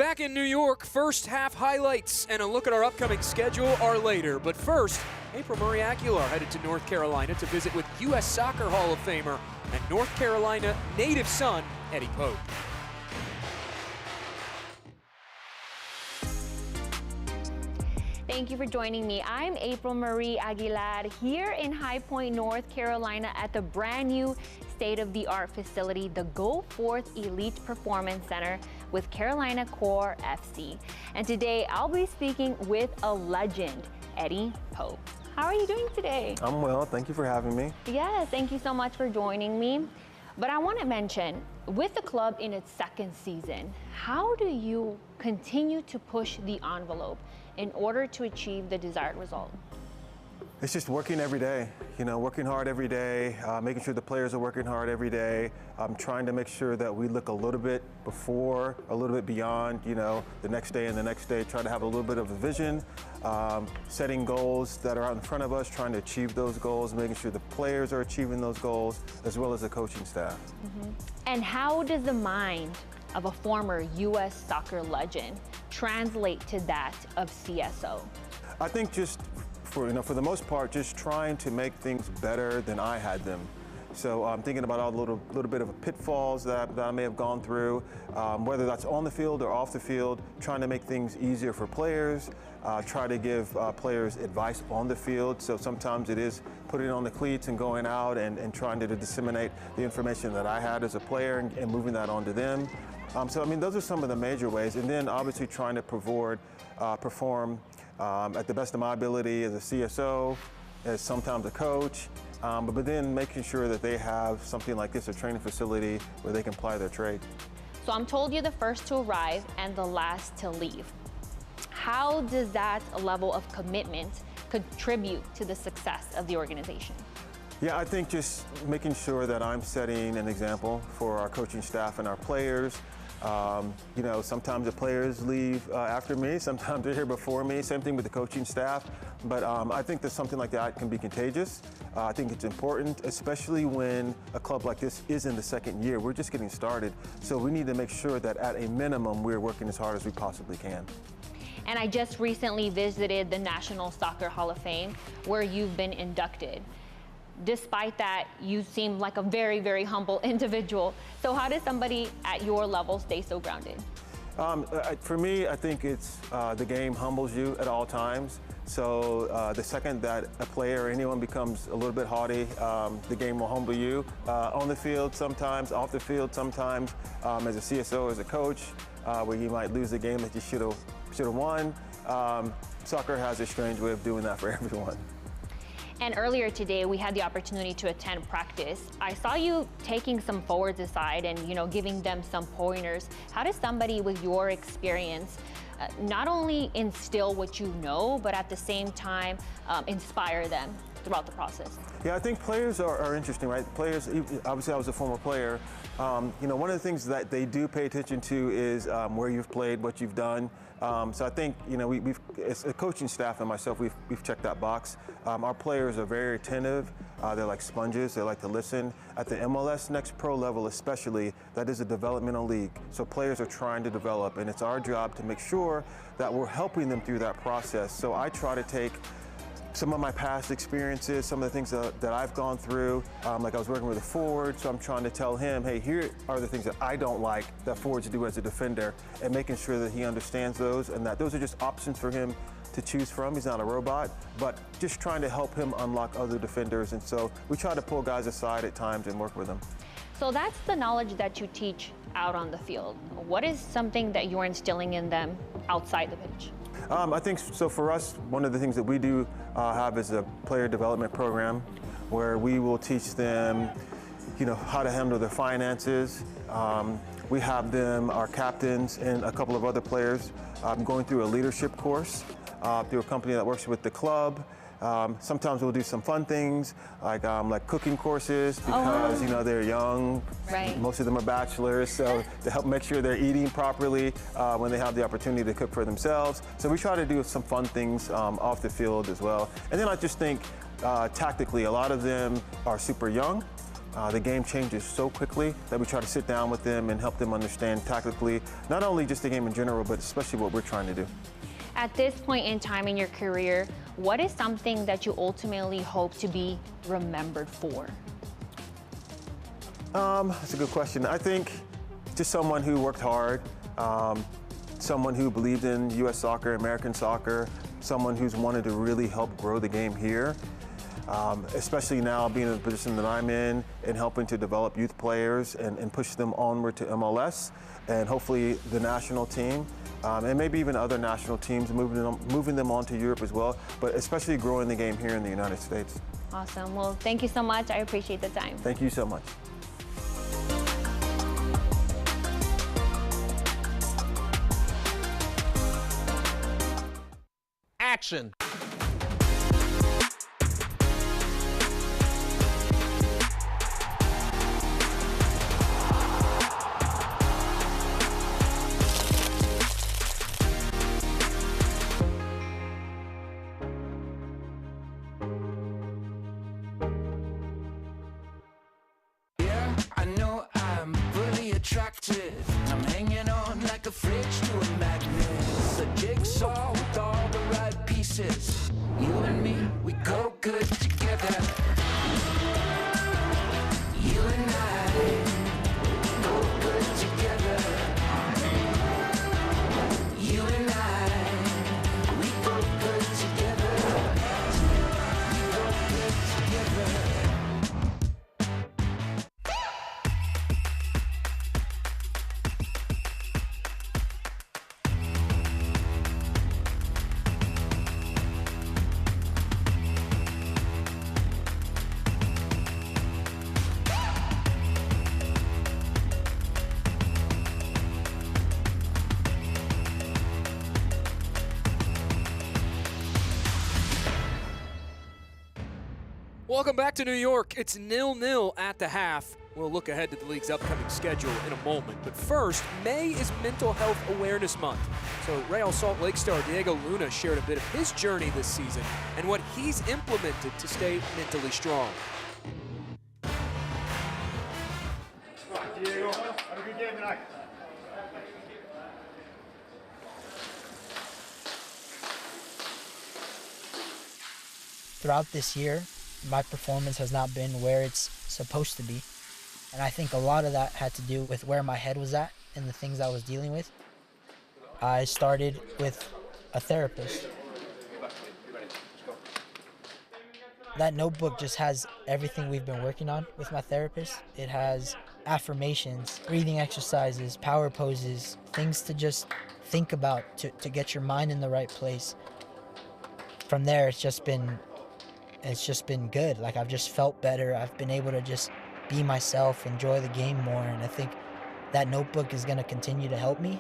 Back in New York, first half highlights and a look at our upcoming schedule are later. But first, April Murray Aguilar headed to North Carolina to visit with U.S. Soccer Hall of Famer and North Carolina native son, Eddie Pope. Thank you for joining me. I'm April Marie Aguilar here in High Point, North Carolina at the brand new state-of-the-art facility, the Go Forth Elite Performance Center with Carolina Core FC. And today I'll be speaking with a legend, Eddie Pope. How are you doing today? I'm well, thank you for having me. Yes, thank you so much for joining me. But I want to mention, with the club in its second season, how do you continue to push the envelope in order to achieve the desired result? It's just working every day, working hard every day, making sure the players are working hard every day. I'm trying to make sure that we look a little bit before, a little bit beyond, the next day and the next day, try to have a little bit of a vision, setting goals that are out in front of us, trying to achieve those goals, making sure the players are achieving those goals, as well as the coaching staff. Mm-hmm. And how does the mind of a former U.S. soccer legend translate to that of CSO? I think just for the most part, just trying to make things better than I had them. So I'm thinking about all the little bit of pitfalls that I may have gone through, whether that's on the field or off the field, trying to make things easier for players, try to give players advice on the field. So sometimes it is putting on the cleats and going out and trying to disseminate the information that I had as a player and moving that on to them. So those are some of the major ways. And then obviously trying to perform at the best of my ability as a CSO, as sometimes a coach, but then making sure that they have something like this, a training facility where they can apply their trade. So I'm told you're the first to arrive and the last to leave. How does that level of commitment contribute to the success of the organization? Yeah, I think just making sure that I'm setting an example for our coaching staff and our players. Sometimes the players leave after me, sometimes they're here before me, same thing with the coaching staff. But I think that something like that can be contagious. I think it's important, especially when a club like this is in the second year. We're just getting started, so we need to make sure that at a minimum, we're working as hard as we possibly can. And I just recently visited the National Soccer Hall of Fame, where you've been inducted. Despite that, you seem like a very, very humble individual. So how does somebody at your level stay so grounded? For me, I think it's the game humbles you at all times. So the second that a player or anyone becomes a little bit haughty, the game will humble you. On the field sometimes, off the field sometimes, as a CSO, as a coach, where you might lose a game that you should have won. Soccer has a strange way of doing that for everyone. And earlier today, we had the opportunity to attend practice. I saw you taking some forwards aside and, giving them some pointers. How does somebody with your experience not only instill what you know, but at the same time inspire them throughout the process? Yeah, I think players are interesting, right? Players, obviously I was a former player. One of the things that they do pay attention to is where you've played, what you've done. So I think, we've as a coaching staff and myself, we've checked that box. Our players are very attentive. They're like sponges. They like to listen. At the MLS NEXT Pro level especially, that is a developmental league. So players are trying to develop, and it's our job to make sure that we're helping them through that process. So I try to take some of my past experiences, some of the things that I've gone through, like I was working with a forward, so I'm trying to tell him, hey, here are the things that I don't like that forwards do as a defender, and making sure that he understands those and that those are just options for him to choose from. He's not a robot, but just trying to help him unlock other defenders. And so we try to pull guys aside at times and work with them. So that's the knowledge that you teach out on the field. What is something that you're instilling in them outside the pitch? I think so. For us, one of the things that we do have is a player development program where we will teach them, how to handle their finances. We have them, our captains and a couple of other players, going through a leadership course through a company that works with the club. Sometimes we'll do some fun things like cooking courses because they're young. Right. Most of them are bachelors, so to help make sure they're eating properly when they have the opportunity to cook for themselves. So we try to do some fun things off the field as well. And then I just think tactically, a lot of them are super young. the game changes so quickly that we try to sit down with them and help them understand tactically, not only just the game in general, but especially what we're trying to do. At this point in time in your career, what is something that you ultimately hope to be remembered for? That's a good question. I think just someone who worked hard, someone who believed in U.S. soccer, American soccer, someone who's wanted to really help grow the game here, especially now being in the position that I'm in and helping to develop youth players and push them onward to MLS and hopefully the national team. And maybe even other national teams, moving them on to Europe as well, but especially growing the game here in the United States. Awesome. Well, thank you so much. I appreciate the time. Thank you so much. Action. I know I'm fully attracted. I'm hanging on like a fridge to a magnet. It's a jigsaw with all the right pieces. You and me, we go good together. You and I go good together. You and I, we go good together. We go good together. Welcome back to New York. It's 0-0 at the half. We'll look ahead to the league's upcoming schedule in a moment. But first, May is Mental Health Awareness Month. So Real Salt Lake star Diego Luna shared a bit of his journey this season and what he's implemented to stay mentally strong. Diego, have a good game tonight. Throughout this year, my performance has not been where it's supposed to be. And I think a lot of that had to do with where my head was at and the things I was dealing with. I started with a therapist. That notebook just has everything we've been working on with my therapist. It has affirmations, breathing exercises, power poses, things to just think about to get your mind in the right place. From there, it's just been good. Like, I've just felt better. I've been able to just be myself, enjoy the game more, and I think that notebook is going to continue to help me.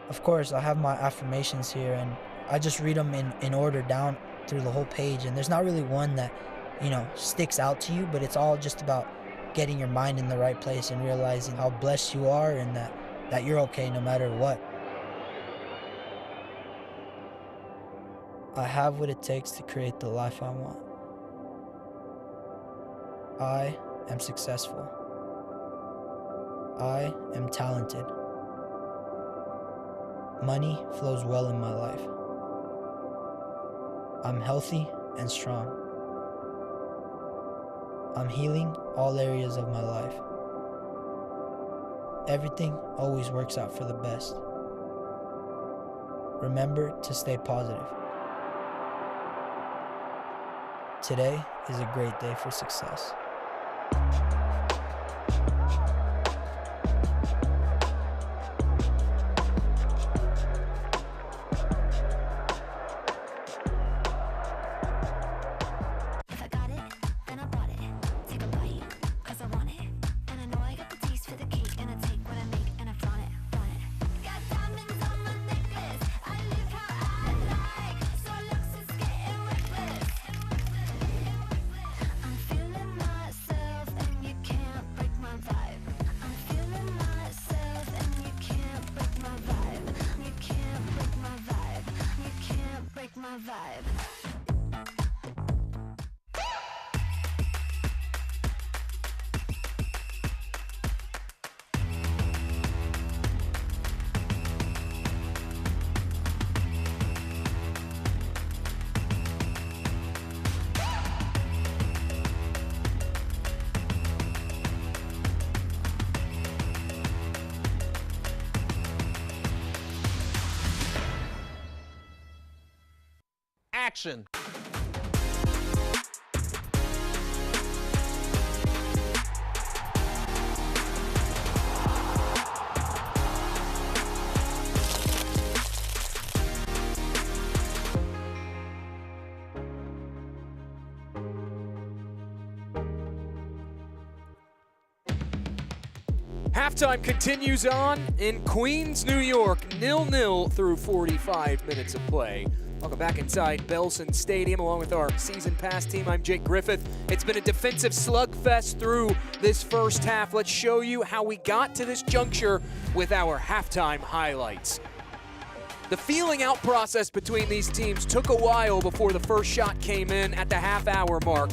Of course, I have my affirmations here, and I just read them in order down through the whole page, and there's not really one that, sticks out to you, but it's all just about getting your mind in the right place and realizing how blessed you are and that you're okay no matter what. I have what it takes to create the life I want. I am successful. I am talented. Money flows well in my life. I'm healthy and strong. I'm healing all areas of my life. Everything always works out for the best. Remember to stay positive. Today is a great day for success. Action. Halftime continues on in Queens, New York, 0-0 through 45 minutes of play. Welcome back inside Belson Stadium along with our Season Pass team. I'm Jake Griffith. It's been a defensive slugfest through this first half. Let's show you how we got to this juncture with our halftime highlights. The feeling out process between these teams took a while before the first shot came in at the half-hour mark.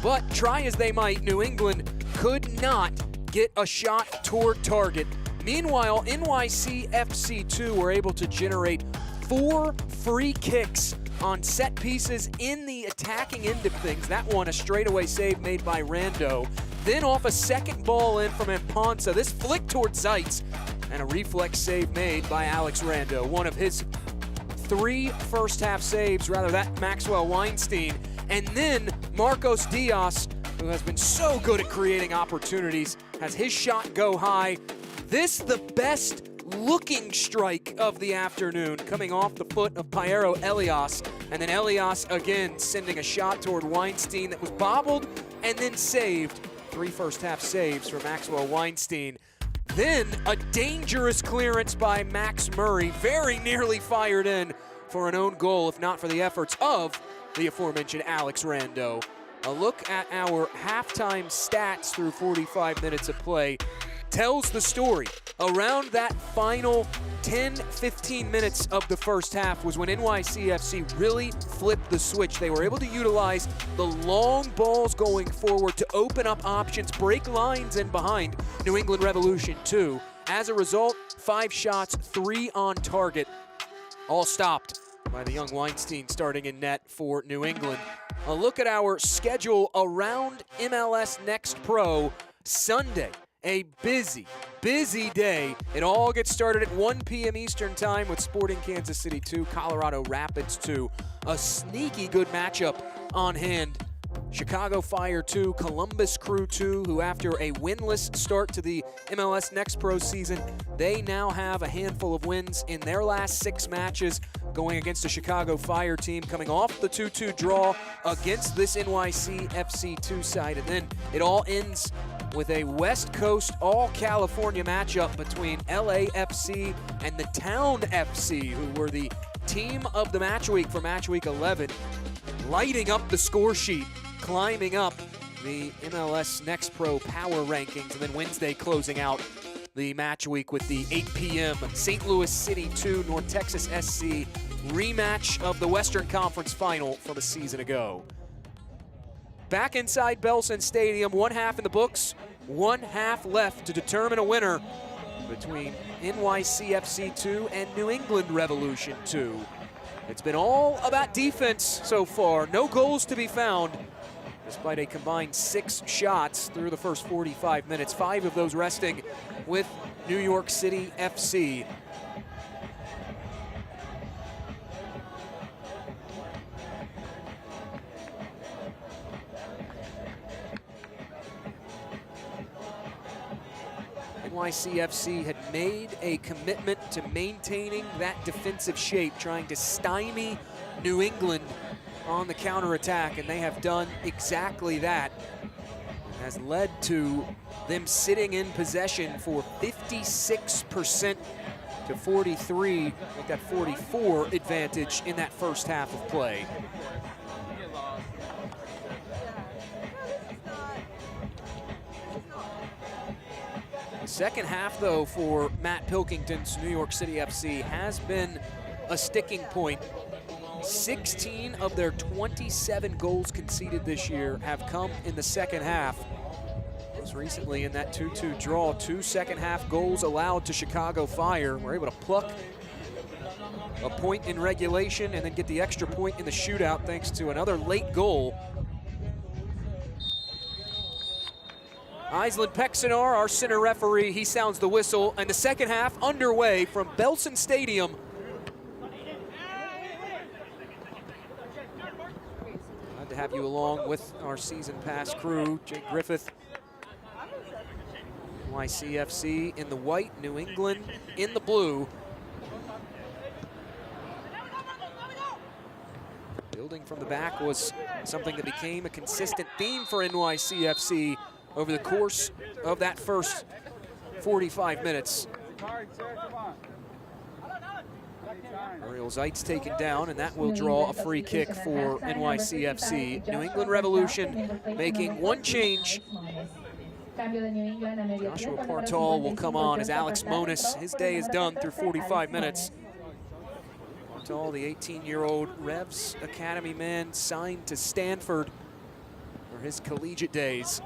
But try as they might, New England could not get a shot toward target. Meanwhile, NYC FC2 were able to generate 4 free kicks on set pieces in the attacking end of things. That one, a straightaway save made by Rando. Then off a second ball in from Mponsa, this flick towards Zeitz, and a reflex save made by Alex Rando. One of his 3 first half saves, rather that Maxwell Weinstein. And then Marcos Diaz, who has been so good at creating opportunities, has his shot go high. This the best looking strike of the afternoon, coming off the foot of Piero Elias, and then Elias again sending a shot toward Weinstein that was bobbled and then saved. 3 first half saves for Maxwell Weinstein. Then a dangerous clearance by Max Murray, very nearly fired in for an own goal, if not for the efforts of the aforementioned Alex Rando. A look at our halftime stats through 45 minutes of play tells the story. Around that final 10-15 minutes of the first half was when NYCFC really flipped the switch. They were able to utilize the long balls going forward to open up options, break lines in behind New England Revolution 2. As a result, 5 shots, 3 on target, all stopped by the young Weinstein starting in net for New England. A look at our schedule around MLS Next Pro Sunday. A busy day. It all gets started at 1 p.m. Eastern Time with Sporting Kansas City 2, Colorado Rapids 2. A sneaky good matchup on hand. Chicago Fire 2, Columbus Crew 2, who after a winless start to the MLS Next Pro season, they now have a handful of wins in their last 6 matches, going against a Chicago Fire team coming off the 2-2 draw against this NYC FC2 side. And then it all ends with a West Coast All-California matchup between LAFC and the Town FC, who were the team of the match week for match week 11, lighting up the score sheet, climbing up the MLS Next Pro power rankings, and then Wednesday closing out the match week with the 8 p.m. St. Louis City 2, North Texas SC rematch of the Western Conference Final from a season ago. Back inside Belson Stadium, 1 half in the books, 1 half left to determine a winner between NYCFC 2 and New England Revolution 2. It's been all about defense so far. No goals to be found, despite a combined 6 shots through the first 45 minutes, 5 of those resting with New York City FC. NYCFC had made a commitment to maintaining that defensive shape, trying to stymie New England on the counterattack, and they have done exactly that. It has led to them sitting in possession for 56% to 43, make that 44 advantage in that first half of play. The second half, though, for Matt Pilkington's New York City FC has been a sticking point. 16 of their 27 goals conceded this year have come in the second half. Most recently in that 2-2 draw, 2 second half goals allowed to Chicago Fire. We're able to pluck a point in regulation and then get the extra point in the shootout thanks to another late goal. Island Pexenar, our center referee, he sounds the whistle, and the second half underway from Belson Stadium. have you along with our season pass crew, Jake Griffith. NYCFC in the white, New England in the blue. Building from the back was something that became a consistent theme for NYCFC over the course of that first 45 minutes. Ariel Zeitz taken down, and that will draw a free kick for NYCFC. New England Revolution making one change. Joshua Partal will come on as Alex Monis. His day is done through 45 minutes. Partal, the 18-year-old Revs Academy man, signed to Stanford for his collegiate days.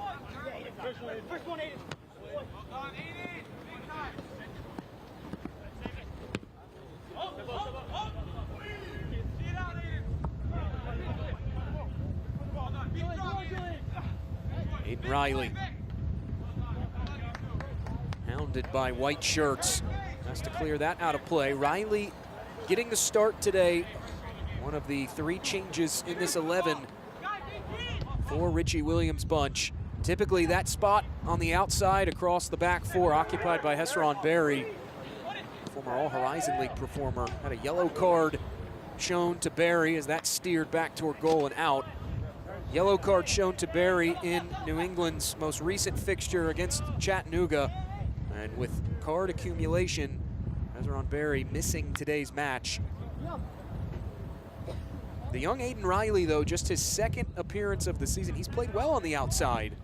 Aiden Riley, hounded by white shirts, has to clear that out of play. Riley getting the start today, one of the 3 changes in this 11 for Richie Williams' bunch. Typically that spot on the outside across the back 4 occupied by Hesron Berry, former All-Horizon League performer. Had a yellow card shown to Berry as that steered back toward goal and out. Yellow card shown to Berry in New England's most recent fixture against Chattanooga. And with card accumulation, Hesron Berry missing today's match. The young Aiden Riley, though, just his 2nd appearance of the season. He's played well on the outside.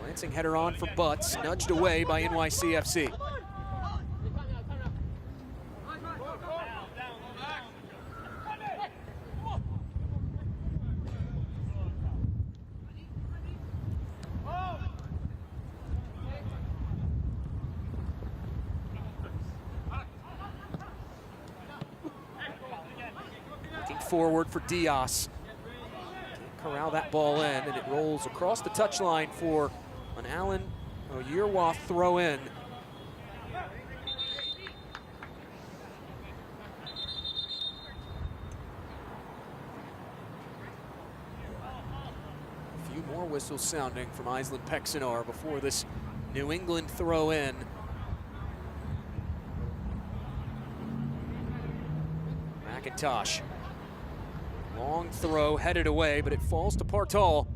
Glancing header on for Butts, nudged away by NYCFC. Forward for Diaz. Can't corral that ball in, and it rolls across the touchline for an Allen Oyirwa throw in. A few more whistles sounding from Island Pexenar before this New England throw in. McIntosh. Long throw headed away, but it falls to Partal.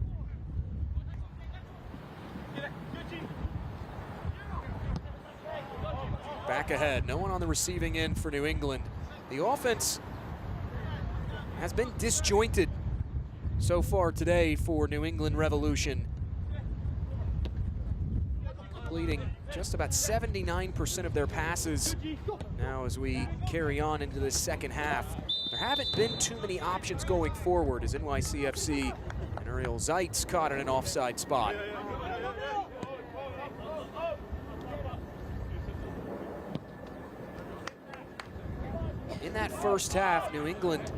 Back ahead, no one on the receiving end for New England. The offense has been disjointed so far today for New England Revolution. Completing just about 79% of their passes now as we carry on into the second half. There haven't been too many options going forward as NYCFC and Ariel Zeitz caught in an offside spot. In that first half, New England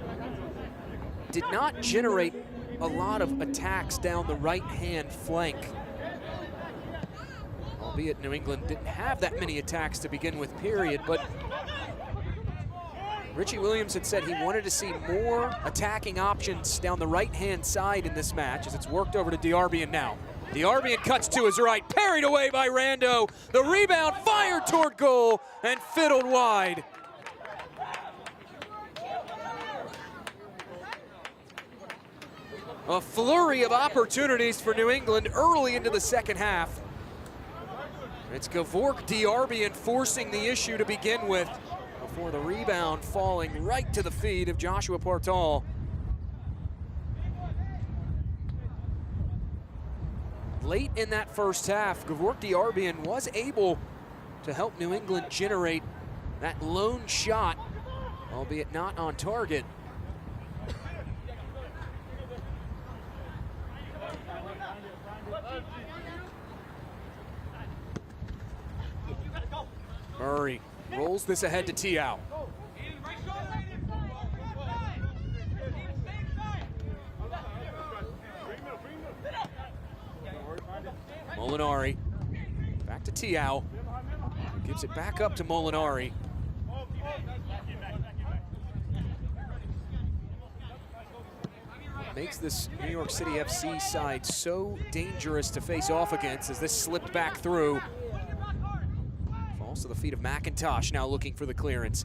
did not generate a lot of attacks down the right-hand flank. Albeit New England didn't have that many attacks to begin with, period, but Richie Williams had said he wanted to see more attacking options down the right-hand side in this match as it's worked over to Diarbian now. Diarbian cuts to his right, parried away by Rando. The rebound fired toward goal and fiddled wide. A flurry of opportunities for New England early into the second half. It's Gavork Diarbian forcing the issue to begin with before the rebound falling right to the feet of Joshua Partal. Late in that first half, Gavork Diarbian was able to help New England generate that lone shot, albeit not on target. Murray rolls this ahead to Tiao. Molinari back to Tiao. Gives it back up to Molinari. makes this New York City FC side so dangerous to face off against as this slipped back through. Falls to the feet of McIntosh, now looking for the clearance.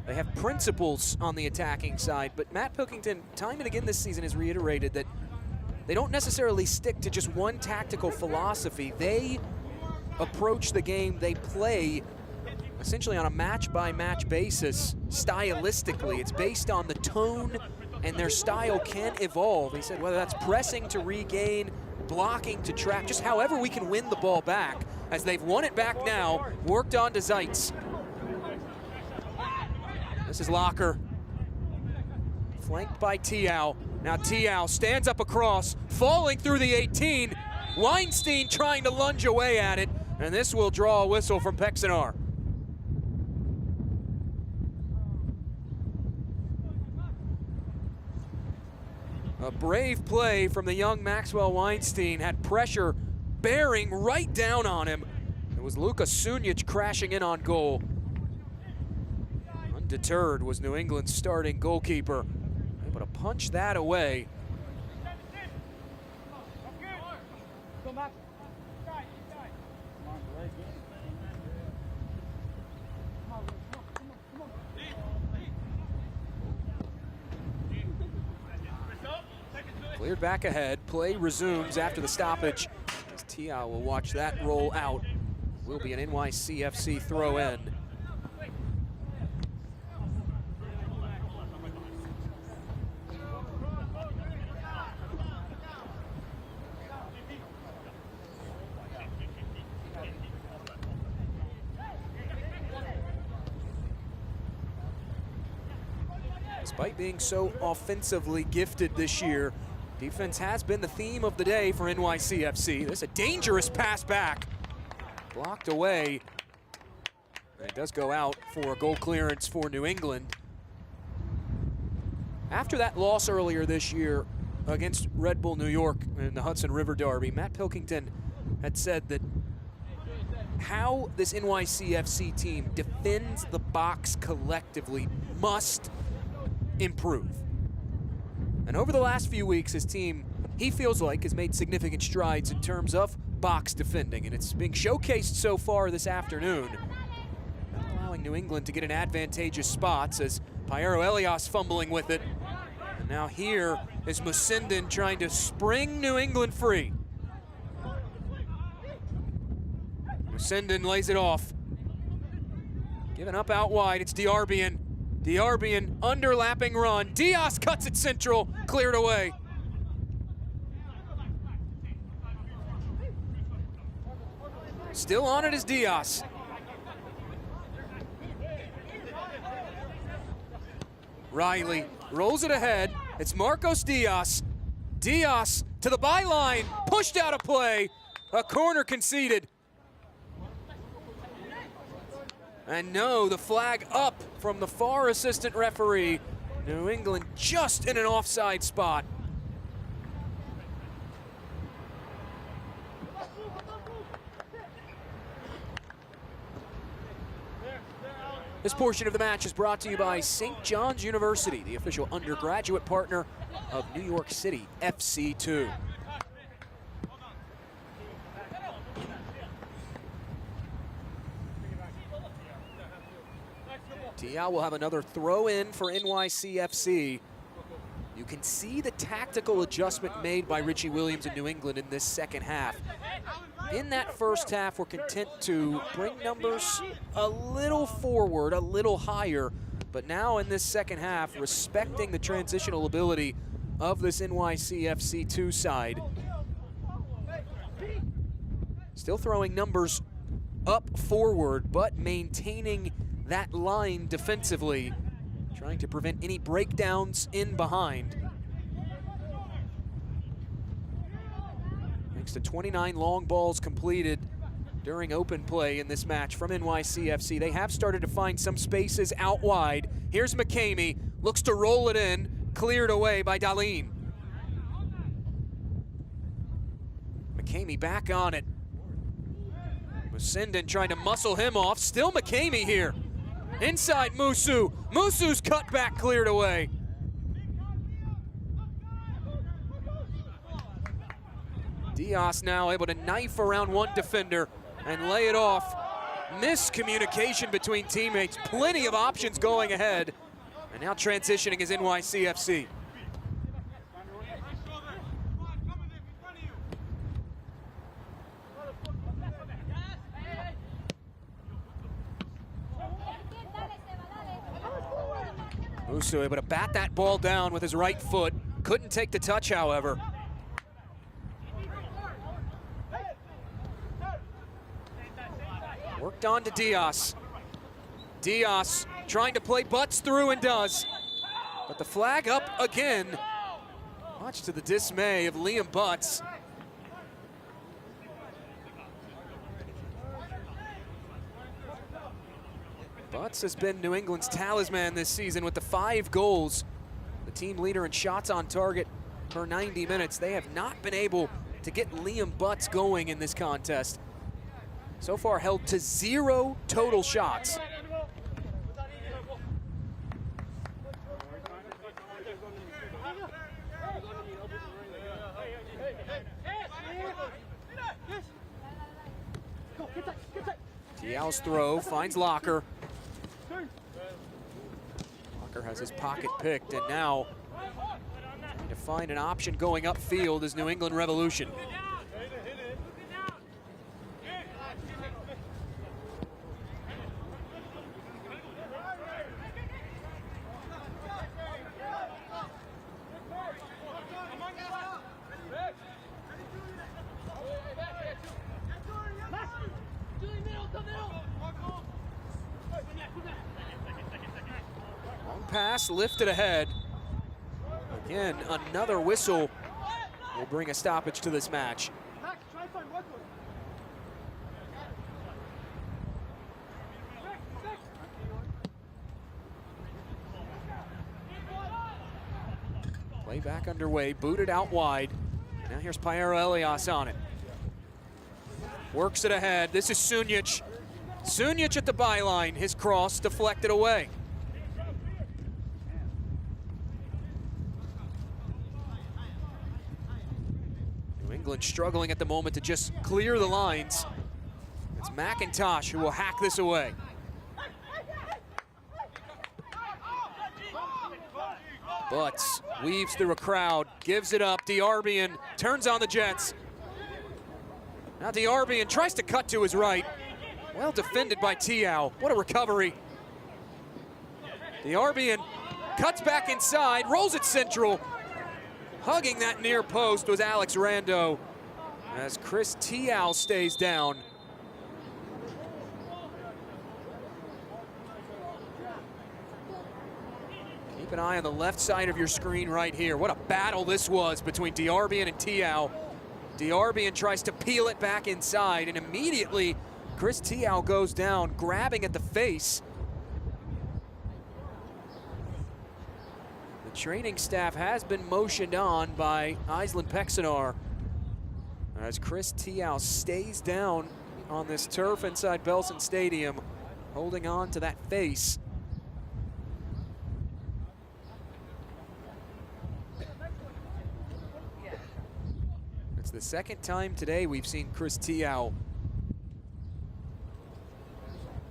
They have principles on the attacking side, but Matt Pilkington, time and again this season, has reiterated that they don't necessarily stick to just one tactical philosophy. They approach the game, they play essentially on a match-by-match basis, stylistically. It's based on the tone, and their style can evolve. He said whether that's pressing to regain, blocking to trap, just however we can win the ball back, as they've won it back now, worked on to Zeitz. This is Locker, flanked by Tiao. Now Tiao stands up across, falling through the 18. Weinstein trying to lunge away at it, and this will draw a whistle from Pexenar. A brave play from the young Maxwell Weinstein, had pressure bearing right down on him. It was Luka Sunic crashing in on goal. Undeterred was New England's starting goalkeeper, able to punch that away. Cleared back ahead, play resumes after the stoppage. As Tiao will watch that roll out. Will be an NYCFC throw in. Despite being so offensively gifted this year, defense has been the theme of the day for NYCFC. This is a dangerous pass back. Blocked away. And it does go out for a goal clearance for New England. After that loss earlier this year against Red Bull New York in the Hudson River Derby, Matt Pilkington had said that how this NYCFC team defends the box collectively must improve. And over the last few weeks, his team, he feels like, has made significant strides in terms of box defending, and it's being showcased so far this afternoon, allowing New England to get in advantageous spots as Pyero Elias fumbling with it. And now here is Musindin trying to spring New England free. Musindin lays it off. Giving up out wide, it's Diarbian. Diarbian, underlapping run. Diaz cuts it central, cleared away. Still on it is Diaz. Riley rolls it ahead. It's Marcos Diaz. Diaz to the byline, pushed out of play. A corner conceded. And no, the flag up from the far assistant referee. New England just in an offside spot. This portion of the match is brought to you by St. John's University, the official undergraduate partner of New York City FC2. Tiao will have another throw in for NYCFC. You can see the tactical adjustment made by Richie Williams in New England in this second half. In that first half, we're content to bring numbers a little forward, a little higher, but now in this second half, respecting the transitional ability of this NYCFC2 side. Still throwing numbers up forward, but maintaining that line defensively, trying to prevent any breakdowns in behind. Thanks to 29 long balls completed during open play in this match from NYCFC. They have started to find some spaces out wide. Here's McCamey, looks to roll it in, cleared away by Dahlin. McCamey back on it. Musindin trying to muscle him off, still McCamey here. Inside Musu. Musu's cut back, cleared away. Diaz now able to knife around one defender and lay it off. Miscommunication between teammates, plenty of options going ahead. And now transitioning is NYCFC. Musso able to bat that ball down with his right foot. Couldn't take the touch, however. Worked on to Diaz. Diaz trying to play butts through and does. But the flag up again, much to the dismay of Liam Butts. Butts has been New England's talisman this season with the 5 goals. The team leader in shots on target per 90 minutes. They have not been able to get Liam Butts going in this contest. So far held to 0 total shots. Tiao's throw finds Locker. Locker has his pocket picked, and now trying to find an option going upfield is New England Revolution. Pass lifted ahead. Again, another whistle will bring a stoppage to this match. Play back underway, booted out wide. Now here's Piero Elias on it. Works it ahead. This is Sunic. Sunic at the byline. His cross deflected away. England struggling at the moment to just clear the lines. It's McIntosh who will hack this away. Butts weaves through a crowd, gives it up. Diarbian turns on the Jets. Now Diarbian tries to cut to his right. Well defended by Tiao. What a recovery. Diarbian cuts back inside, rolls it central. Hugging that near post was Alex Rando as Chris Tiao stays down. Keep an eye on the left side of your screen right here. What a battle this was between Diarbian and Tiao. Diarbian tries to peel it back inside, and immediately Chris Tiao goes down, grabbing at the face. The training staff has been motioned on by Iselin Pexenar as Chris Tiao stays down on this turf inside Belson Stadium, holding on to that face. It's the second time today we've seen Chris Tiao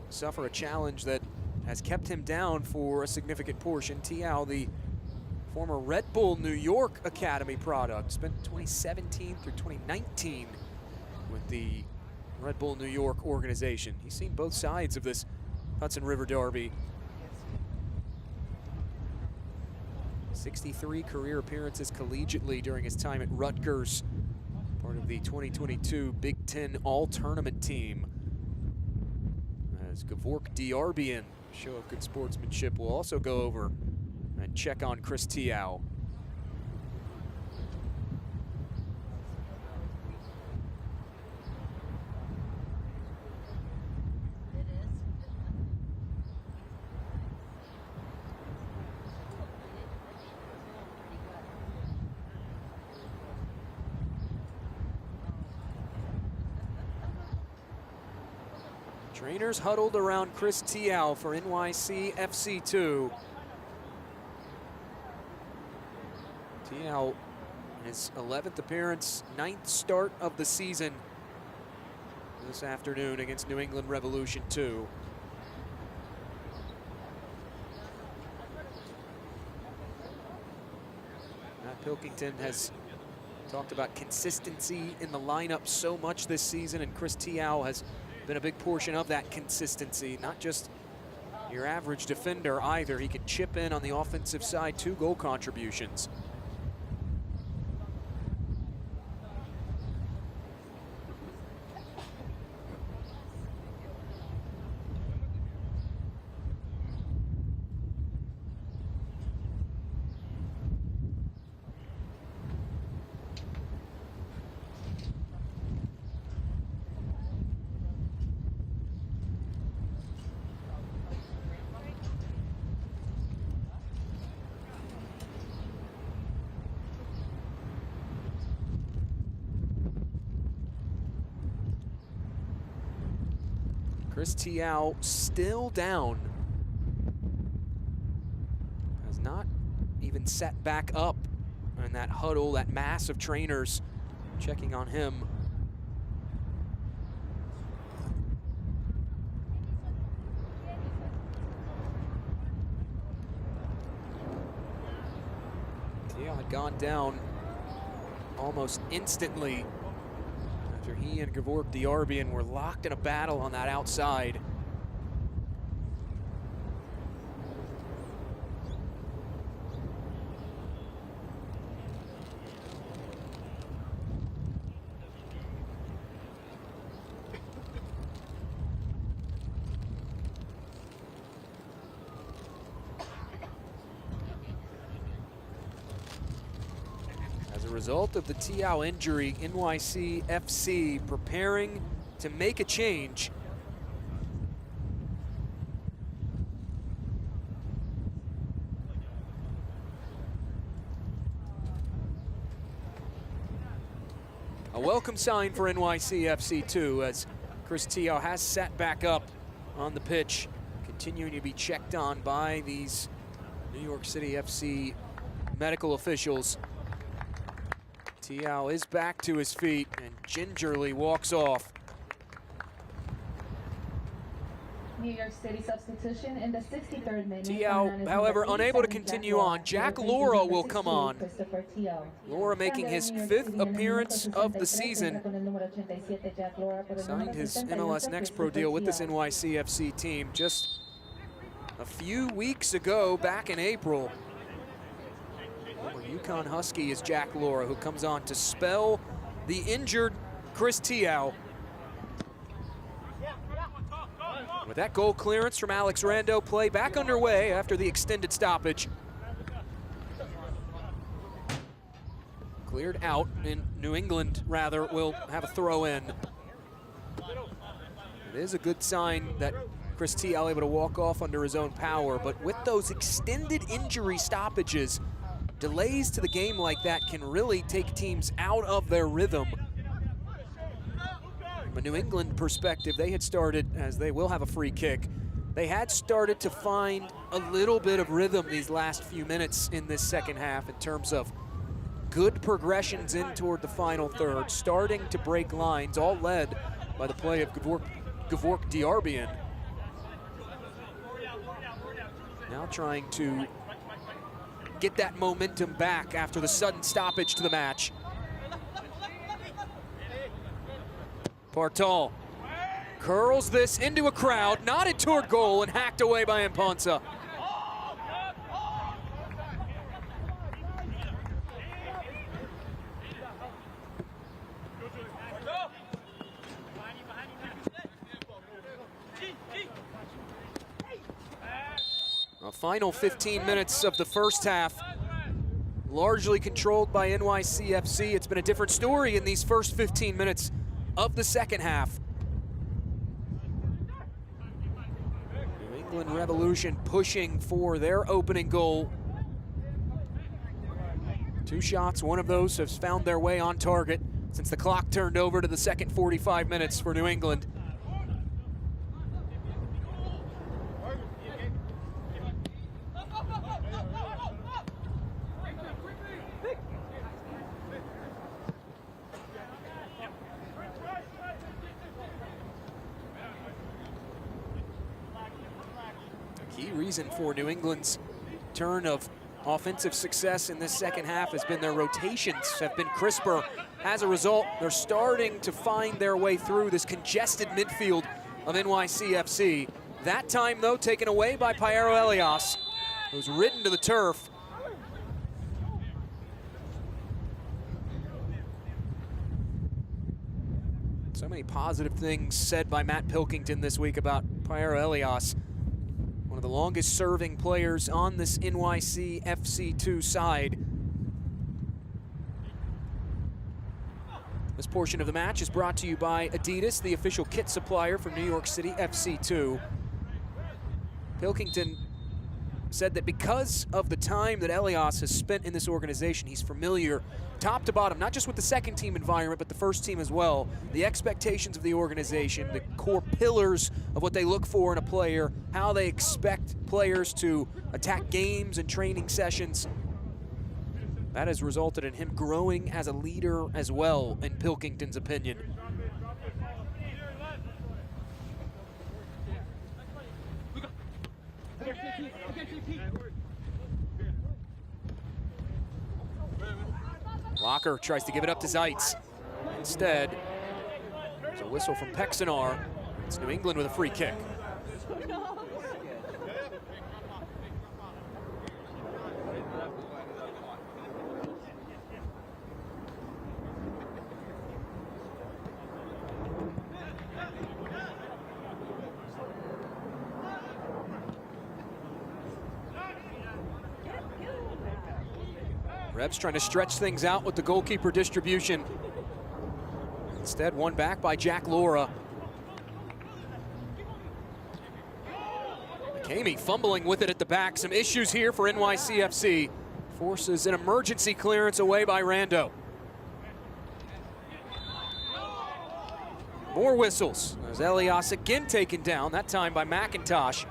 suffer a challenge that has kept him down for a significant portion. Tiao, the former Red Bull New York Academy product, spent 2017 through 2019 with the Red Bull New York organization. He's seen both sides of this Hudson River Derby. 63 career appearances collegiately during his time at Rutgers, part of the 2022 Big Ten All-Tournament team. As Gavork Diarbian, show of good sportsmanship, will also go over and check on Chris Tiao. Trainers huddled around Chris Tiao for NYC FC2. Tiao His 11th appearance, 9th start of the season this afternoon against New England Revolution 2. Matt Pilkington has talked about consistency in the lineup so much this season, and Chris Tiao has been a big portion of that consistency. Not just your average defender either. He can chip in on the offensive side, 2 goal contributions. Chris Tiao still down. Has not even set back up in that huddle, that mass of trainers checking on him. Tiao had gone down almost instantly after he and Gevork Diarbian were locked in a battle on that outside. As a result of the Tiao injury, NYC FC preparing to make a change. A welcome sign for NYC FC too, as Chris Tiao has sat back up on the pitch, continuing to be checked on by these New York City FC medical officials. Tiao is back to his feet and gingerly walks off. New York City substitution in the 63rd minute. Tiao, however, unable to continue on. Jack Laura will come on. Laura making his 5th appearance of the season. Signed his MLS Next Pro deal with this NYCFC team just a few weeks ago, back in April. Yukon Husky is Jack Laura, who comes on to spell the injured Chris Tiao. With that goal clearance from Alex Rando, play back underway after the extended stoppage. Cleared out, and New England, rather, will have a throw in. It is a good sign that Chris Tiao able to walk off under his own power, but with those extended injury stoppages, delays to the game like that can really take teams out of their rhythm. From a New England perspective, they had started, as they will have a free kick, they had started to find a little bit of rhythm these last few minutes in this second half in terms of good progressions in toward the final third, starting to break lines, all led by the play of Gevork Diarbian. Now trying to get that momentum back after the sudden stoppage to the match. Bartal curls this into a crowd, nodded toward goal, and hacked away by Mponsa. A final 15 minutes of the first half, largely controlled by NYCFC. It's been a different story in these first 15 minutes of the second half. New England Revolution pushing for their opening goal. 2 shots, one of those has found their way on target since the clock turned over to the second 45 minutes for New England. Key reason for New England's turn of offensive success in this second half has been their rotations have been crisper. As a result, they're starting to find their way through this congested midfield of NYCFC. That time, though, taken away by Piero Elias, who's ridden to the turf. So many positive things said by Matt Pilkington this week about Piero Elias, one of the longest serving players on this NYC FC2 side. This portion of the match is brought to you by Adidas, the official kit supplier for New York City FC2. Pilkington said that because of the time that Elias has spent in this organization, he's familiar top to bottom, not just with the second team environment, but the first team as well. The expectations of the organization, the core pillars of what they look for in a player, how they expect players to attack games and training sessions. That has resulted in him growing as a leader as well, in Pilkington's opinion. Locker tries to give it up to Zeitz. Instead, there's a whistle from Pexanar. It's New England with a free kick. Rebs trying to stretch things out with the goalkeeper distribution. Instead, won back by Jack Laura. McCamey fumbling with it at the back. Some issues here for NYCFC. Forces an emergency clearance away by Rando. More whistles as Elias again taken down, that time by McIntosh.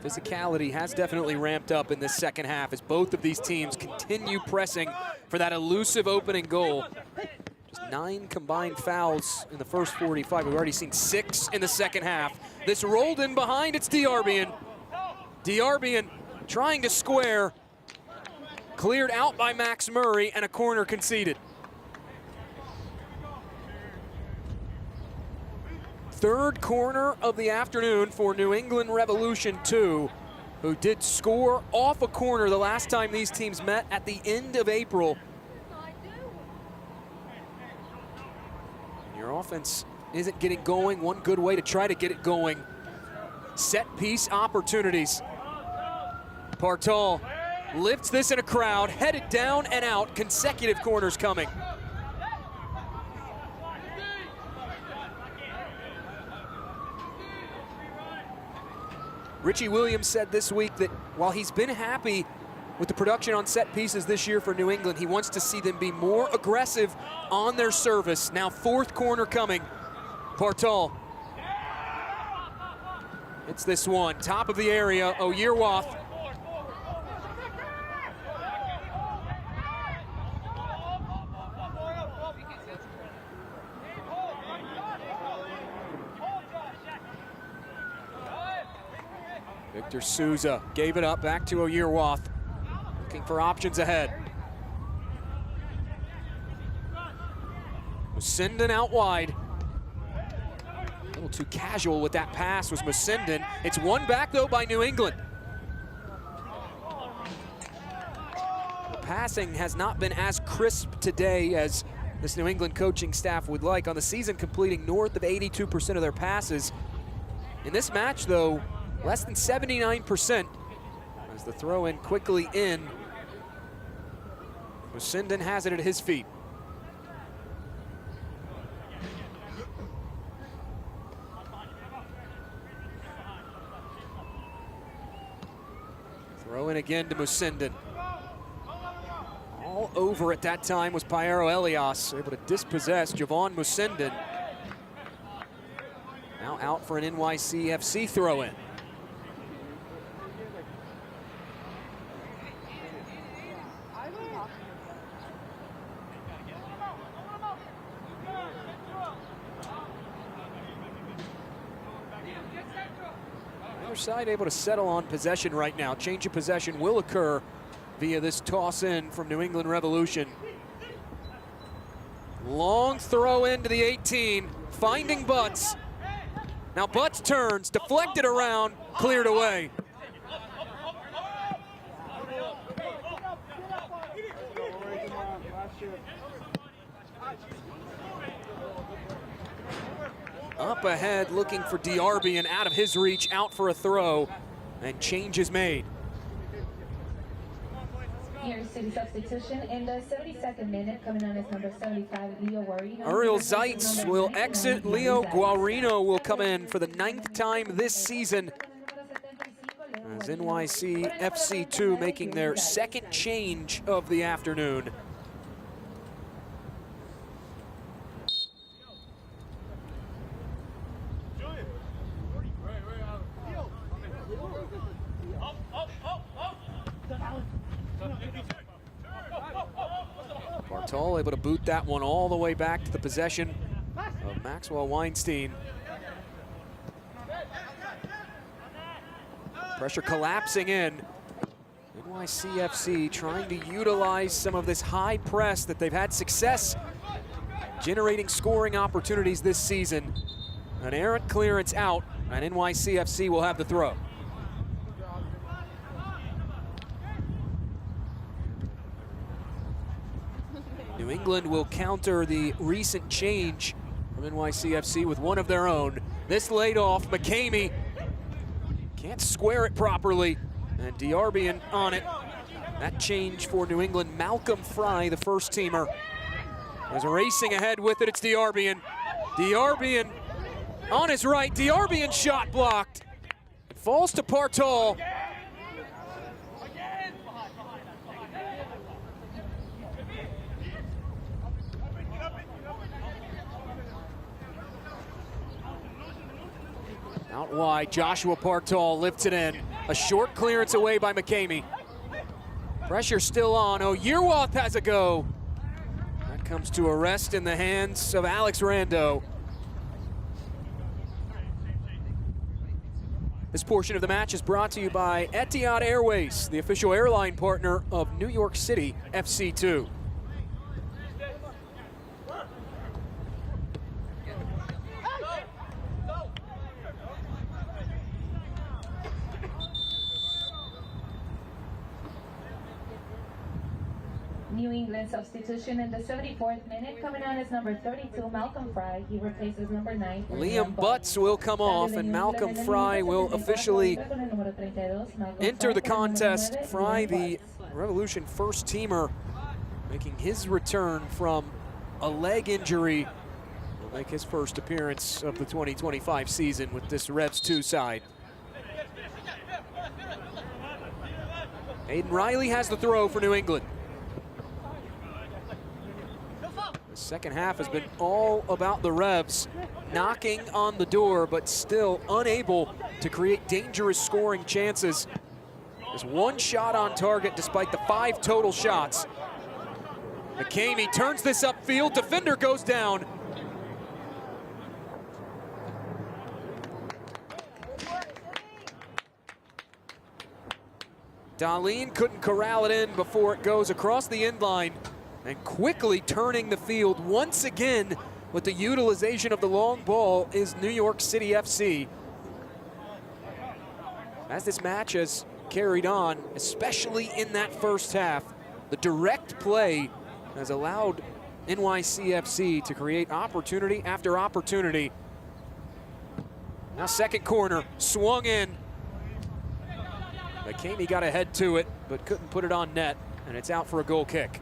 Physicality has definitely ramped up in this second half as both of these teams continue pressing for that elusive opening goal. Just 9 combined fouls in the first 45. We've already seen 6 in the second half. This rolled in behind, it's Diarbian. Diarbian trying to square. Cleared out by Max Murray and a corner conceded. Third corner of the afternoon for New England Revolution 2, who did score off a corner the last time these teams met at the end of April. Your offense isn't getting going. One good way to try to get it going. Set piece opportunities. Partal lifts this in a crowd, headed down and out, consecutive corners coming. Richie Williams said this week that while he's been happy with the production on set pieces this year for New England, he wants to see them be more aggressive on their service. Now fourth corner coming. Partal. It's this one, top of the area, Oyerwath. Victor Souza gave it up, back to Oyerwath. Looking for options ahead. Musindon out wide. A little too casual with that pass was Musindon. It's won back though by New England. The passing has not been as crisp today as this New England coaching staff would like. On the season, completing north of 82% of their passes. In this match though, less than 79% as the throw in quickly in. Musindon has it at his feet. Throw in again to Musindon. All over at that time was Piero Elias, able to dispossess Javon Musindon. Now out for an NYCFC throw in. Neither side able to settle on possession right now. Change of possession will occur via this toss in from New England Revolution. Long throw into the 18, finding Butts. Now Butts turns, deflected around, cleared away. Up ahead, looking for DRB, and out of his reach, out for a throw, and change is made. Here is City substitution in the 72nd minute, coming on as number 75, Leo Guarino. Ariel Zeitz will exit. Leo Guarino will come in for the 9th time this season, as NYC FC2 making their second change of the afternoon. Bartol able to boot that one all the way back to the possession of Maxwell Weinstein. Pressure collapsing in. NYCFC trying to utilize some of this high press that they've had success generating scoring opportunities this season. An errant clearance out, and NYCFC will have the throw. New England will counter the recent change from NYCFC with one of their own. This laid off, McCamey can't square it properly, and DRB on it. That change for New England, Malcolm Fry, the first teamer, is racing ahead with it. It's DRB. DRB on his right, DRB shot blocked. It falls to Bartol. Out wide, Joshua Bartol lifts it in. A short clearance away by McCamey. Pressure still on. Oh, Yearwoth has a go. That comes to a rest in the hands of Alex Rando. This portion of the match is brought to you by Etihad Airways, the official airline partner of New York City FC2. New England substitution in the 74th minute, coming on as number 32, Malcolm Fry. He replaces number 9. Liam Butts will come off, and Malcolm Fry will officially enter the contest. Fry, the Revolution first teamer, making his return from a leg injury, will make his first appearance of the 2025 season with this Revs 2 side. Aiden Riley has the throw for New England. The second half has been all about the Revs, knocking on the door, but still unable to create dangerous scoring chances. There's one shot on target despite the 5 total shots. McCamey turns this upfield, defender goes down. Darlene couldn't corral it in before it goes across the end line, and quickly turning the field once again with the utilization of the long ball is New York City FC. As this match has carried on, especially in that first half, the direct play has allowed NYCFC to create opportunity after opportunity. Now second corner, swung in. McCamey got ahead to it, but couldn't put it on net, and it's out for a goal kick.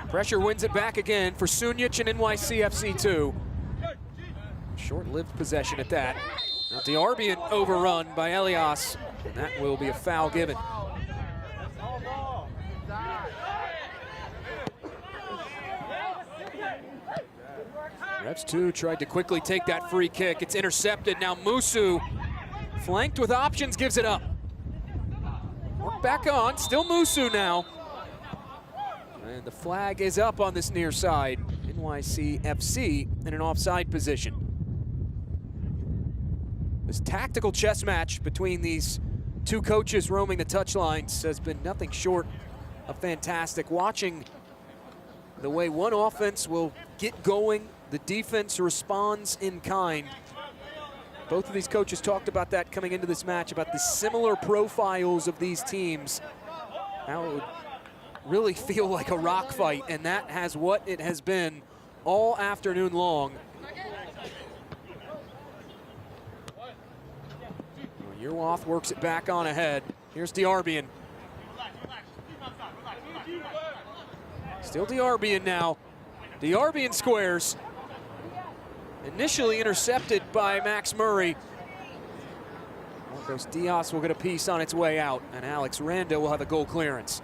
Pressure wins it back again for Sunic and NYCFC2. Short-lived possession at that. Now DRB overrun by Elias, and that will be a foul given. Revs 2 tried to quickly take that free kick. It's intercepted. Now Musu, flanked with options, gives it up. Work back on, still Musu now. And the flag is up on this near side. NYC FC in an offside position. This tactical chess match between these two coaches roaming the touchlines has been nothing short of fantastic. Watching the way one offense will get going, the defense responds in kind. Both of these coaches talked about that coming into this match, about the similar profiles of these teams. How it would really feel like a rock fight, and that has what it has been all afternoon long. Yearwoth works it back on ahead. Here's Diarbian. Still Diarbian now. Diarbian squares. Initially intercepted by Max Murray. Marcos Diaz will get a piece on its way out, and Alex Randa will have a goal clearance.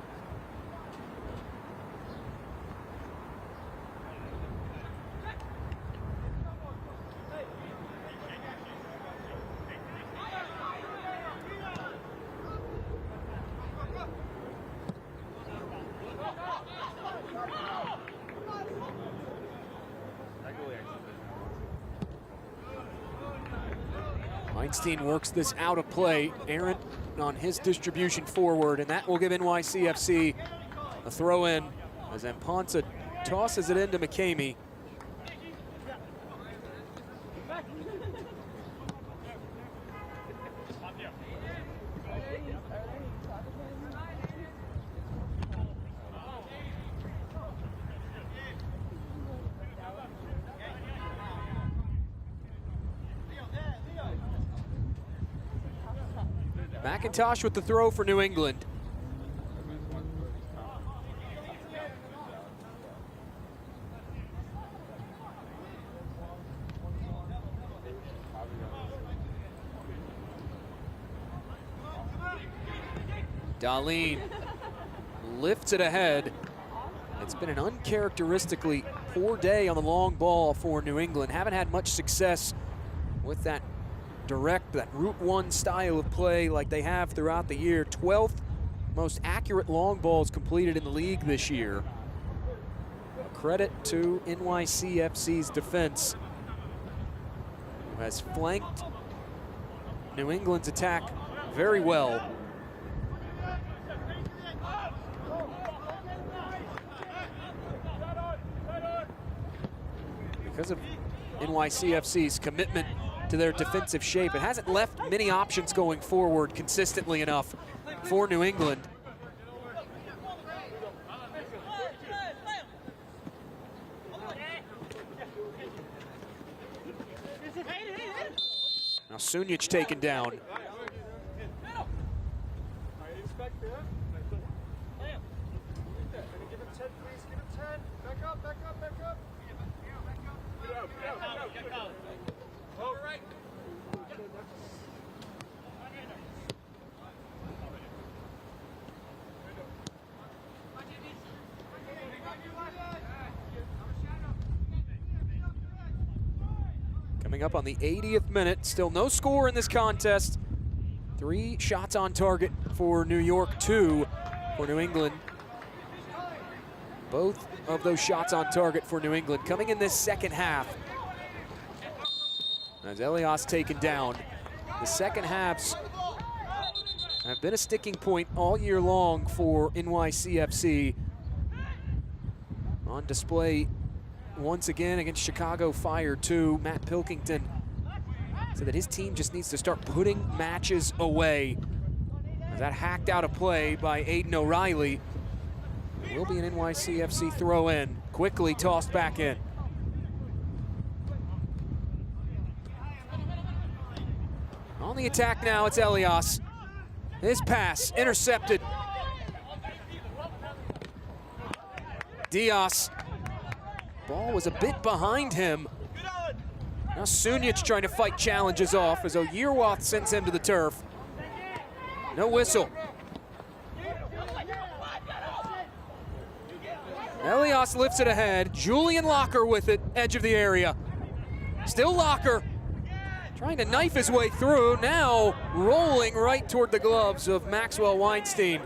Weinstein works this out of play. Aaron on his distribution forward, and that will give NYCFC a throw in as Amponsa tosses it into McCamey. McIntosh with the throw for New England. Darlene lifts it ahead. It's been an uncharacteristically poor day on the long ball for New England. Haven't had much success with that direct, that Route 1 style of play like they have throughout the year. 12th most accurate long balls completed in the league this year. A credit to NYCFC's defense, who has flanked New England's attack very well. Because of NYCFC's commitment to their defensive shape, it hasn't left many options going forward consistently enough for New England. Now Sunic taken down. Coming up on the 80th minute, still no score in this contest. 3 shots on target for New York, 2 for New England. Both of those shots on target for New England coming in this second half. As Elias taken down. The second halves have been a sticking point all year long for NYCFC. On display once again against Chicago Fire 2. Matt Pilkington said that his team just needs to start putting matches away. That hacked out of play by Aiden O'Reilly. It will be an NYCFC throw in, quickly tossed back in. On the attack now, it's Elias. His pass intercepted. Diaz. Ball was a bit behind him. Now Sunic trying to fight challenges off as Yearwoth sends him to the turf. No whistle. Elias lifts it ahead. Julian Locker with it, edge of the area. Still Locker. Trying to knife his way through, now rolling right toward the gloves of Maxwell Weinstein.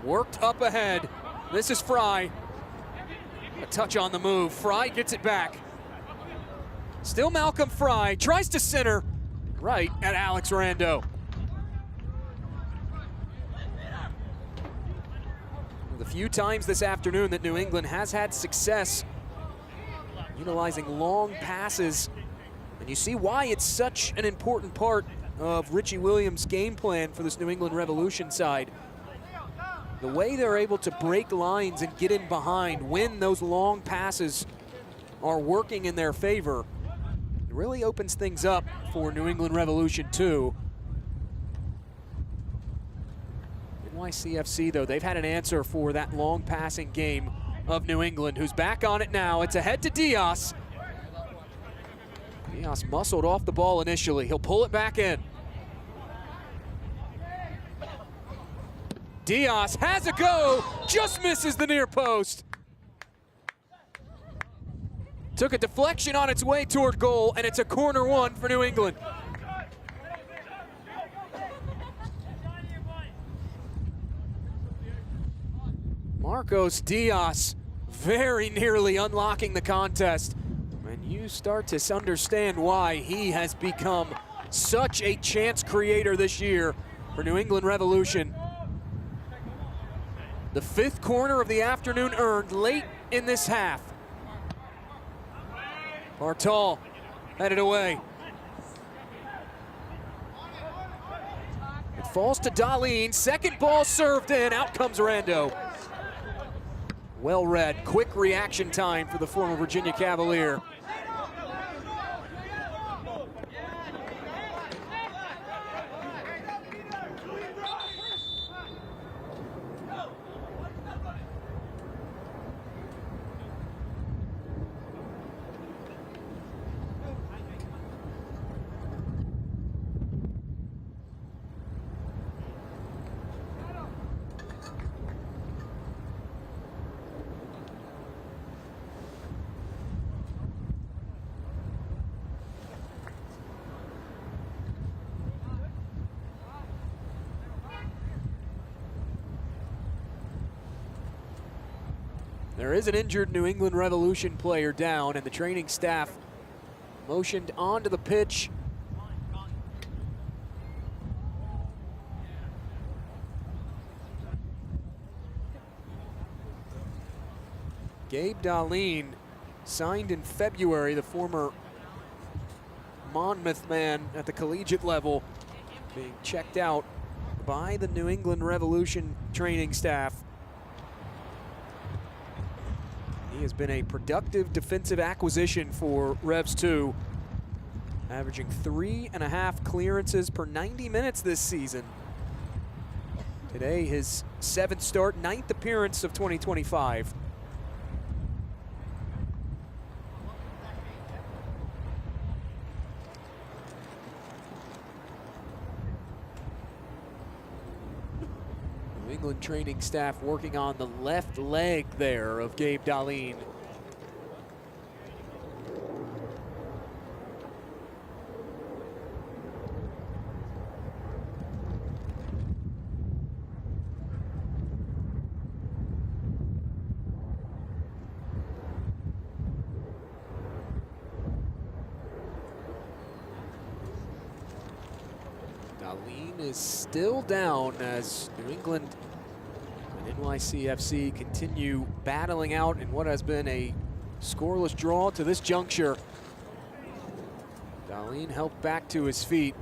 Worked up ahead. This is Fry. A touch on the move. Fry gets it back. Still Malcolm Fry. Tries to center right at Alex Rando. The few times this afternoon that New England has had success utilizing long passes, and you see why it's such an important part of Richie Williams' game plan for this New England Revolution side. The way they're able to break lines and get in behind when those long passes are working in their favor, it really opens things up for New England Revolution 2. NYCFC, though, they've had an answer for that long passing game of New England, who's back on it now. It's ahead to Diaz. Diaz muscled off the ball initially. He'll pull it back in. Diaz has a go, just misses the near post. Took a deflection on its way toward goal, and it's a corner one for New England. Marcos Diaz very nearly unlocking the contest. And you start to understand why he has become such a chance creator this year for New England Revolution. The fifth corner of the afternoon earned late in this half. Bartal headed away. It falls to Darlene. Second ball served in. Out comes Rando. Well read. Quick reaction time for the former Virginia Cavalier. There is an injured New England Revolution player down, and the training staff motioned onto the pitch. Gabe Darlene, signed in February, the former Monmouth man at the collegiate level, being checked out by the New England Revolution training staff. He has been a productive defensive acquisition for Revs 2, averaging 3.5 clearances per 90 minutes this season. Today, his 7th start, 9th appearance of 2025. New England training staff working on the left leg there of Gabe Darlene. Darlene is still down as New England and NYCFC continue battling out in what has been a scoreless draw to this juncture. Darlene helped back to his feet.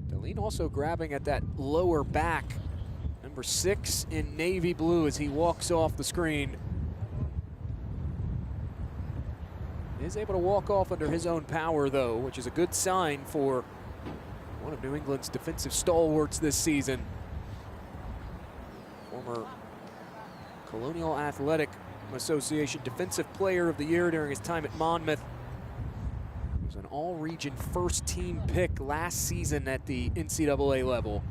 Darlene also grabbing at that lower back. Number 6 in navy blue as he walks off the screen. Is able to walk off under his own power, though, which is a good sign for one of New England's defensive stalwarts this season. Former Colonial Athletic Association Defensive Player of the Year during his time at Monmouth. He was an all-region first-team pick last season at the NCAA level.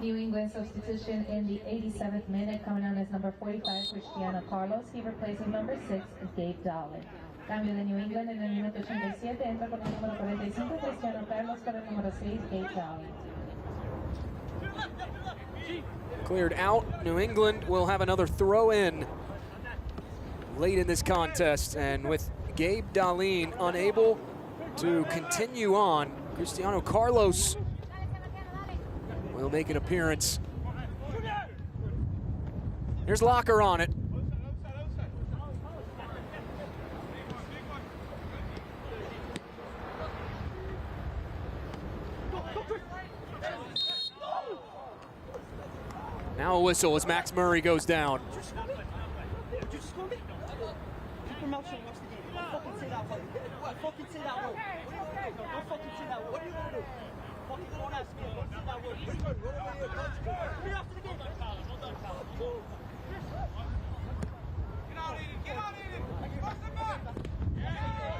New England substitution in the 87th minute, coming on as number 45, Cristiano Carlos. He replaces number 6, Gabe Dowling. Cambio de New England en el minuto 87, entra con el número 45, Cristiano Carlos, con el número 6, Gabe Dowling. Cleared out. New England will have another throw in late in this contest, and with Gabe Dowling unable to continue on, Cristiano Carlos will make an appearance. Here's Locker on it. Now a whistle as Max Murray goes down.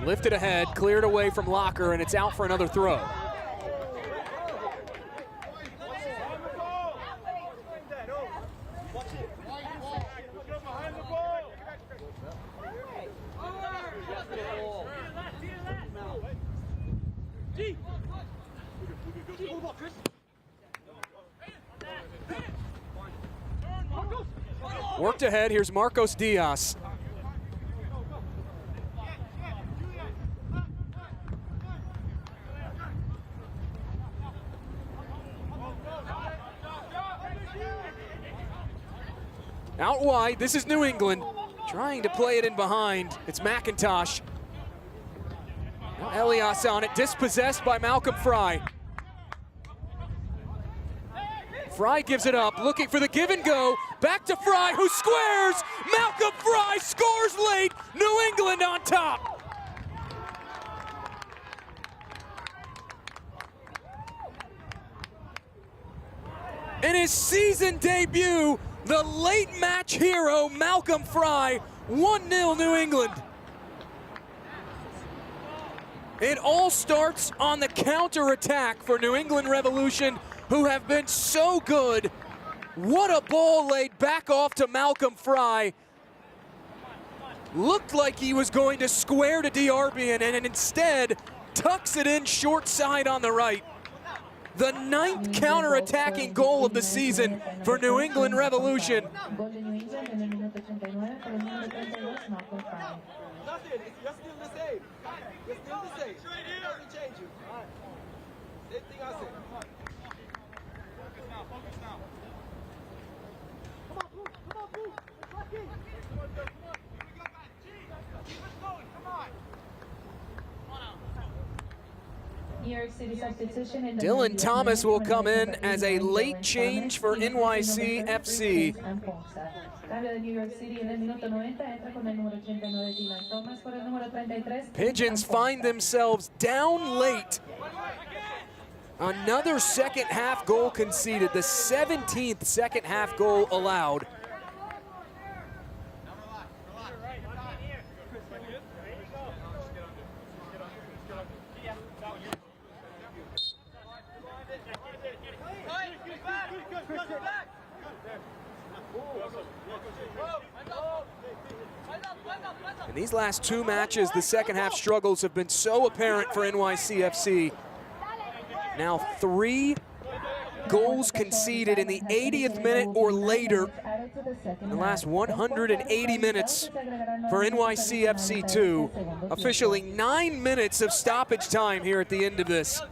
Lifted ahead, cleared away from Locker, and it's out for another throw. Worked ahead, here's Marcos Diaz. Out wide, this is New England, trying to play it in behind. It's McIntosh. Now Elias on it, dispossessed by Malcolm Fry. Fry gives it up, looking for the give and go. Back to Fry, who squares! Malcolm Fry scores late! New England on top! In his season debut, the late match hero, Malcolm Fry, 1-0 New England. It all starts on the counter-attack for New England Revolution, who have been so good. What a ball laid back off to Malcolm Fry. Looked like he was going to square to D'Arbian, and instead tucks it in short side on the right. The 9th counter-attacking goal of the season for New England Revolution. New York City substitution in the Dylan Thomas will come in as a late change for NYC FC. Pigeons find themselves down late. Another second half goal conceded, the 17th second half goal allowed. In these last two matches, the second half struggles have been so apparent for NYCFC. Now 3 goals conceded in the 80th minute or later in the last 180 minutes for NYCFC2. Officially 9 minutes of stoppage time here at the end of this.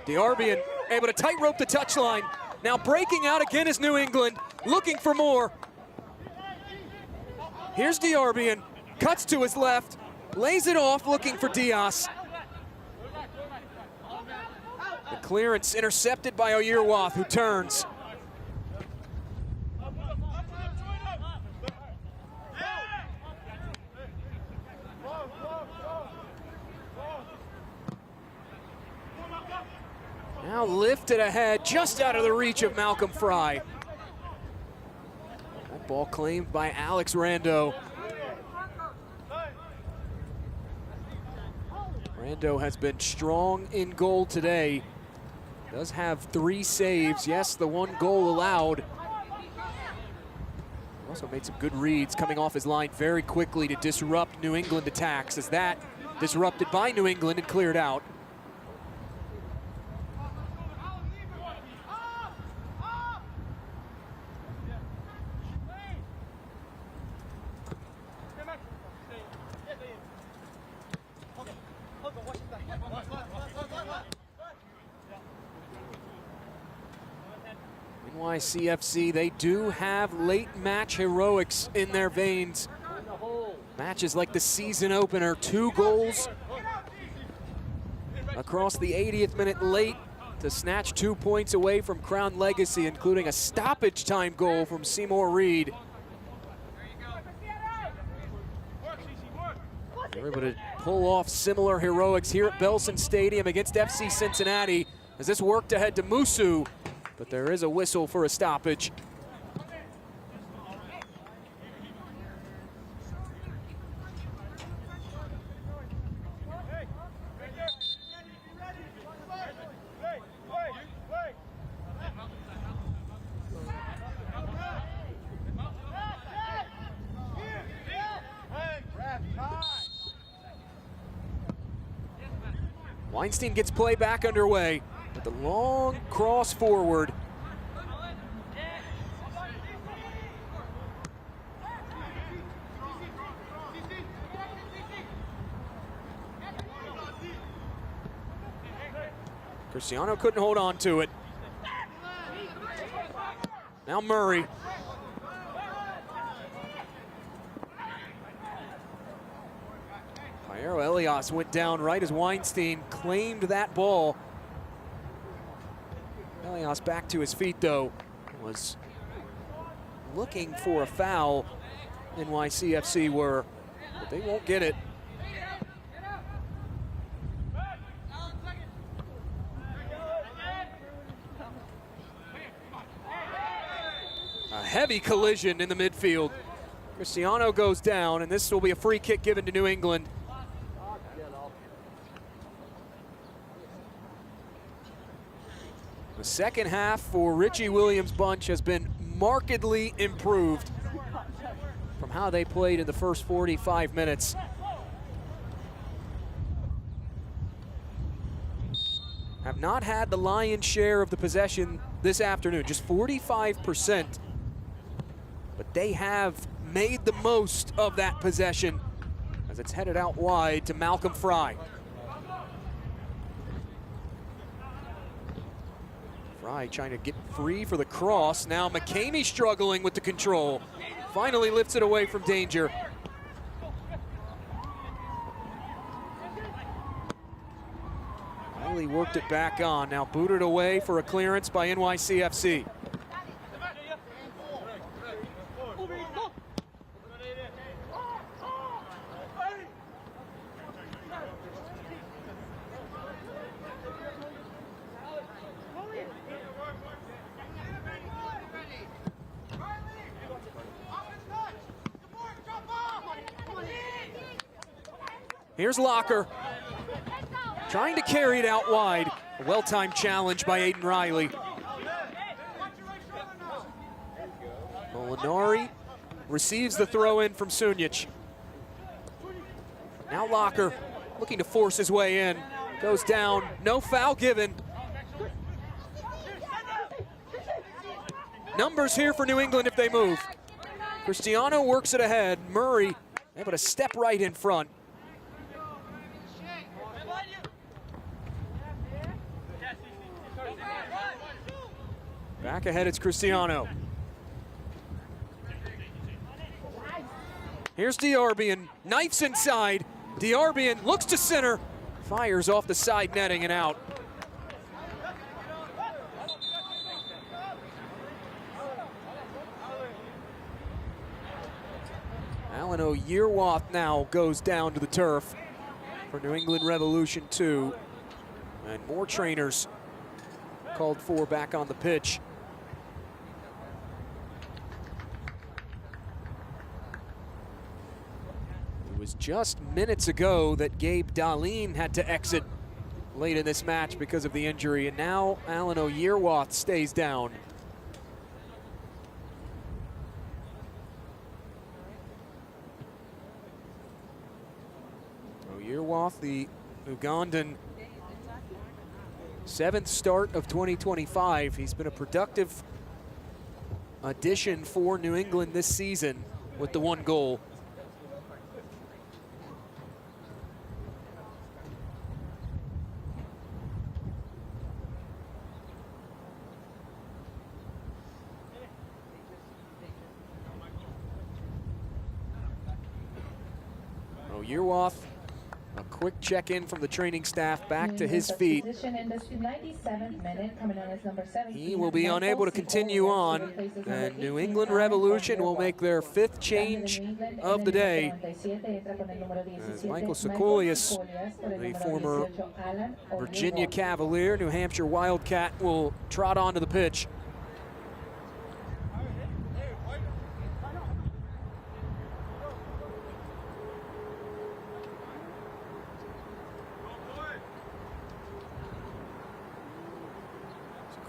DeArbian able to tightrope the touchline. Now breaking out again is New England, looking for more. Here's DeArbian, cuts to his left, lays it off, looking for Diaz. The clearance intercepted by Oyerwath, who turns. Now lifted ahead, just out of the reach of Malcolm Fry. That ball claimed by Alex Rando. Rando has been strong in goal today. Does have 3 saves. Yes, the 1 goal allowed. Also made some good reads coming off his line very quickly to disrupt New England attacks, as that disrupted by New England and cleared out. NYCFC, they do have late match heroics in their veins. Matches like the season opener, 2 goals across the 80th minute late to snatch 2 points away from Crown Legacy, including a stoppage time goal from Seymour Reed. They were able to pull off similar heroics here at Belson Stadium against FC Cincinnati, as this worked ahead to Musu, but there is a whistle for a stoppage. Weinstein gets play back underway with the long cross forward. Cristiano couldn't hold on to it. Now Murray. Jairo Elias went down right as Weinstein claimed that ball. Elias back to his feet though, was looking for a foul. NYCFC were, but they won't get it. A heavy collision in the midfield. Cristiano goes down, and this will be a free kick given to New England. The second half for Richie Williams' bunch has been markedly improved from how they played in the first 45 minutes. Have not had the lion's share of the possession this afternoon, just 45%. But they have made the most of that possession as it's headed out wide to Malcolm Fry. Fry trying to get free for the cross. Now McCamey struggling with the control. Finally lifts it away from danger. Riley worked it back on. Now booted away for a clearance by NYCFC. Here's Locker, trying to carry it out wide. A well-timed challenge by Aiden Riley. Molinari receives the throw in from Sunic. Now Locker looking to force his way in. Goes down, no foul given. Numbers here for New England if they move. Cristiano works it ahead. Murray able to step right in front. Back ahead, it's Cristiano. Here's Diarbian, knifes inside. Diarbian looks to center, fires off the side netting and out. Alan O'Yearwath now goes down to the turf for New England Revolution 2. And more trainers called for back on the pitch. It was just minutes ago that Gabe Dahlin had to exit late in this match because of the injury, and now Alan O'Yearwath stays down. O'Yearwath, the Ugandan, 7th start of 2025. He's been a productive addition for New England this season with the 1 goal. O'Yearwath, a quick check-in from the training staff, back to his feet. He will be unable to continue on, and New England Revolution will make their 5th change of the day, as Michael Sekulius, the former Virginia Cavalier, New Hampshire Wildcat, will trot onto the pitch.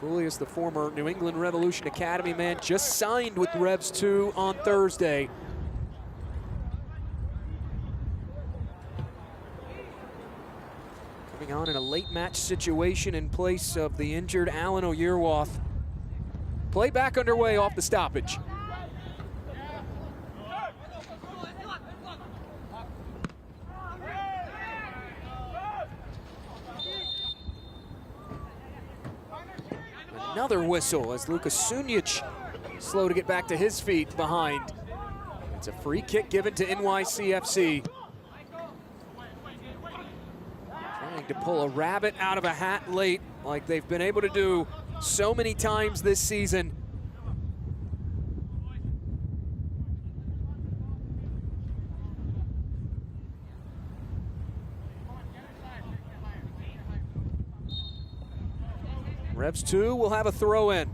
Sekulius, the former New England Revolution Academy man, just signed with Revs 2 on Thursday. Coming on in a late match situation in place of the injured Alan O'Yearwath. Play back underway off the stoppage. Another whistle as Lucas Sunic slow to get back to his feet behind. It's a free kick given to NYCFC. Trying to pull a rabbit out of a hat late, like they've been able to do so many times this season. Revs 2 will have a throw-in.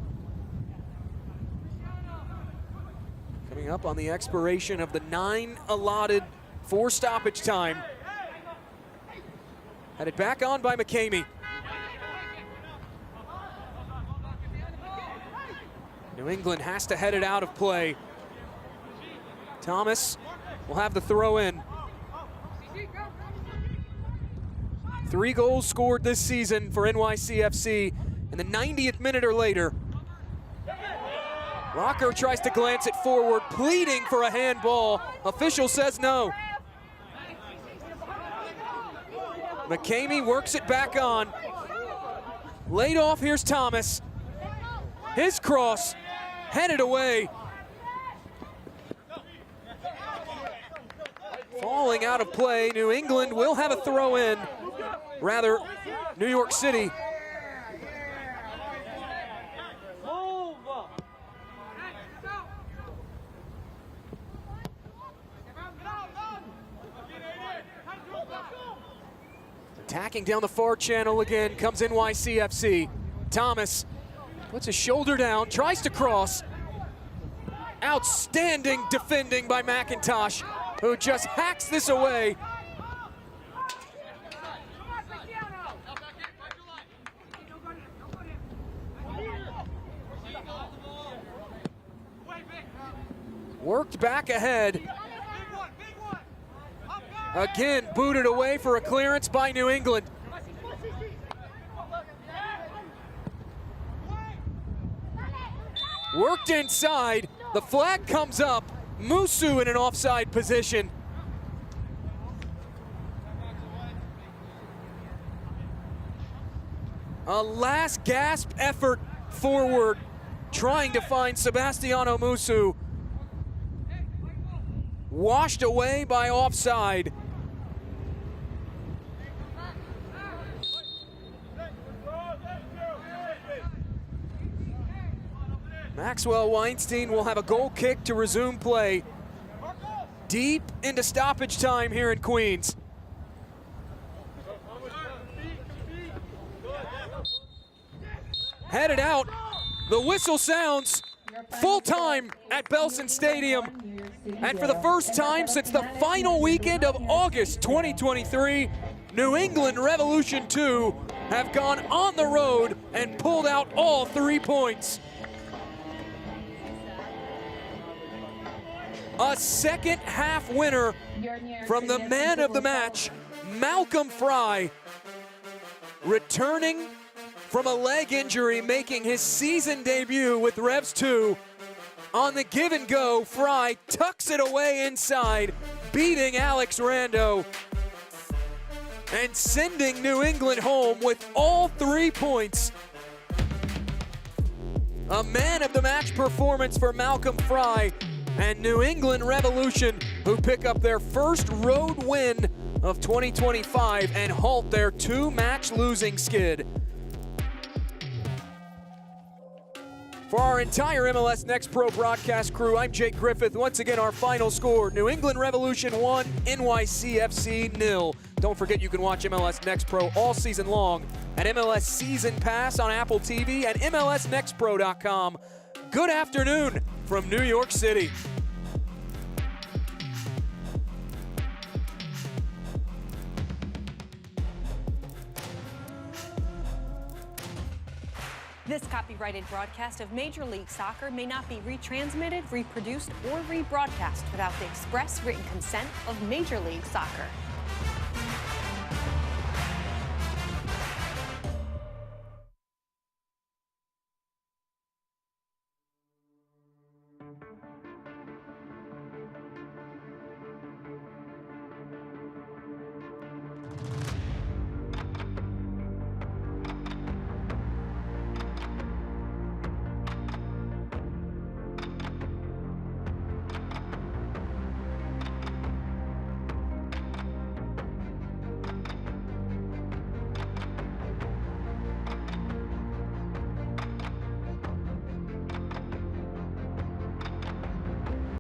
Coming up on the expiration of the 9 allotted for stoppage time. Headed back on by McCamey. New England has to head it out of play. Thomas will have the throw-in. 3 goals scored this season for NYCFC. In the 90th minute or later, Rocco tries to glance it forward, pleading for a handball. Official says no. McCamey works it back on. Laid off, here's Thomas. His cross, headed away. Falling out of play, New England will have a throw in. Rather, New York City. Attacking down the far channel again comes NYCFC. Thomas puts his shoulder down, tries to cross. Outstanding defending by McIntosh, who just hacks this away. Worked back ahead. Again, booted away for a clearance by New England. Worked inside, the flag comes up. Musu in an offside position. A last gasp effort forward, trying to find Sebastiano Musu. Washed away by offside. Maxwell Weinstein will have a goal kick to resume play. Deep into stoppage time here in Queens. Headed out, the whistle sounds. Full time at Belson Stadium. And for the first time since the final weekend of August 2023, New England Revolution 2 have gone on the road and pulled out all 3 points. A second half winner from the man of the match, Malcolm Fry, returning from a leg injury, making his season debut with Revs 2. On the give and go, Fry tucks it away inside, beating Alex Rando and sending New England home with all 3 points. A man of the match performance for Malcolm Fry and New England Revolution, who pick up their first road win of 2025 and halt their 2-match losing skid. For our entire MLS Next Pro broadcast crew, I'm Jake Griffith. Once again, our final score, New England Revolution 1, NYCFC 0. Don't forget you can watch MLS Next Pro all season long at MLS Season Pass on Apple TV and MLSNextPro.com. Good afternoon from New York City. This copyrighted broadcast of Major League Soccer may not be retransmitted, reproduced, or rebroadcast without the express written consent of Major League Soccer.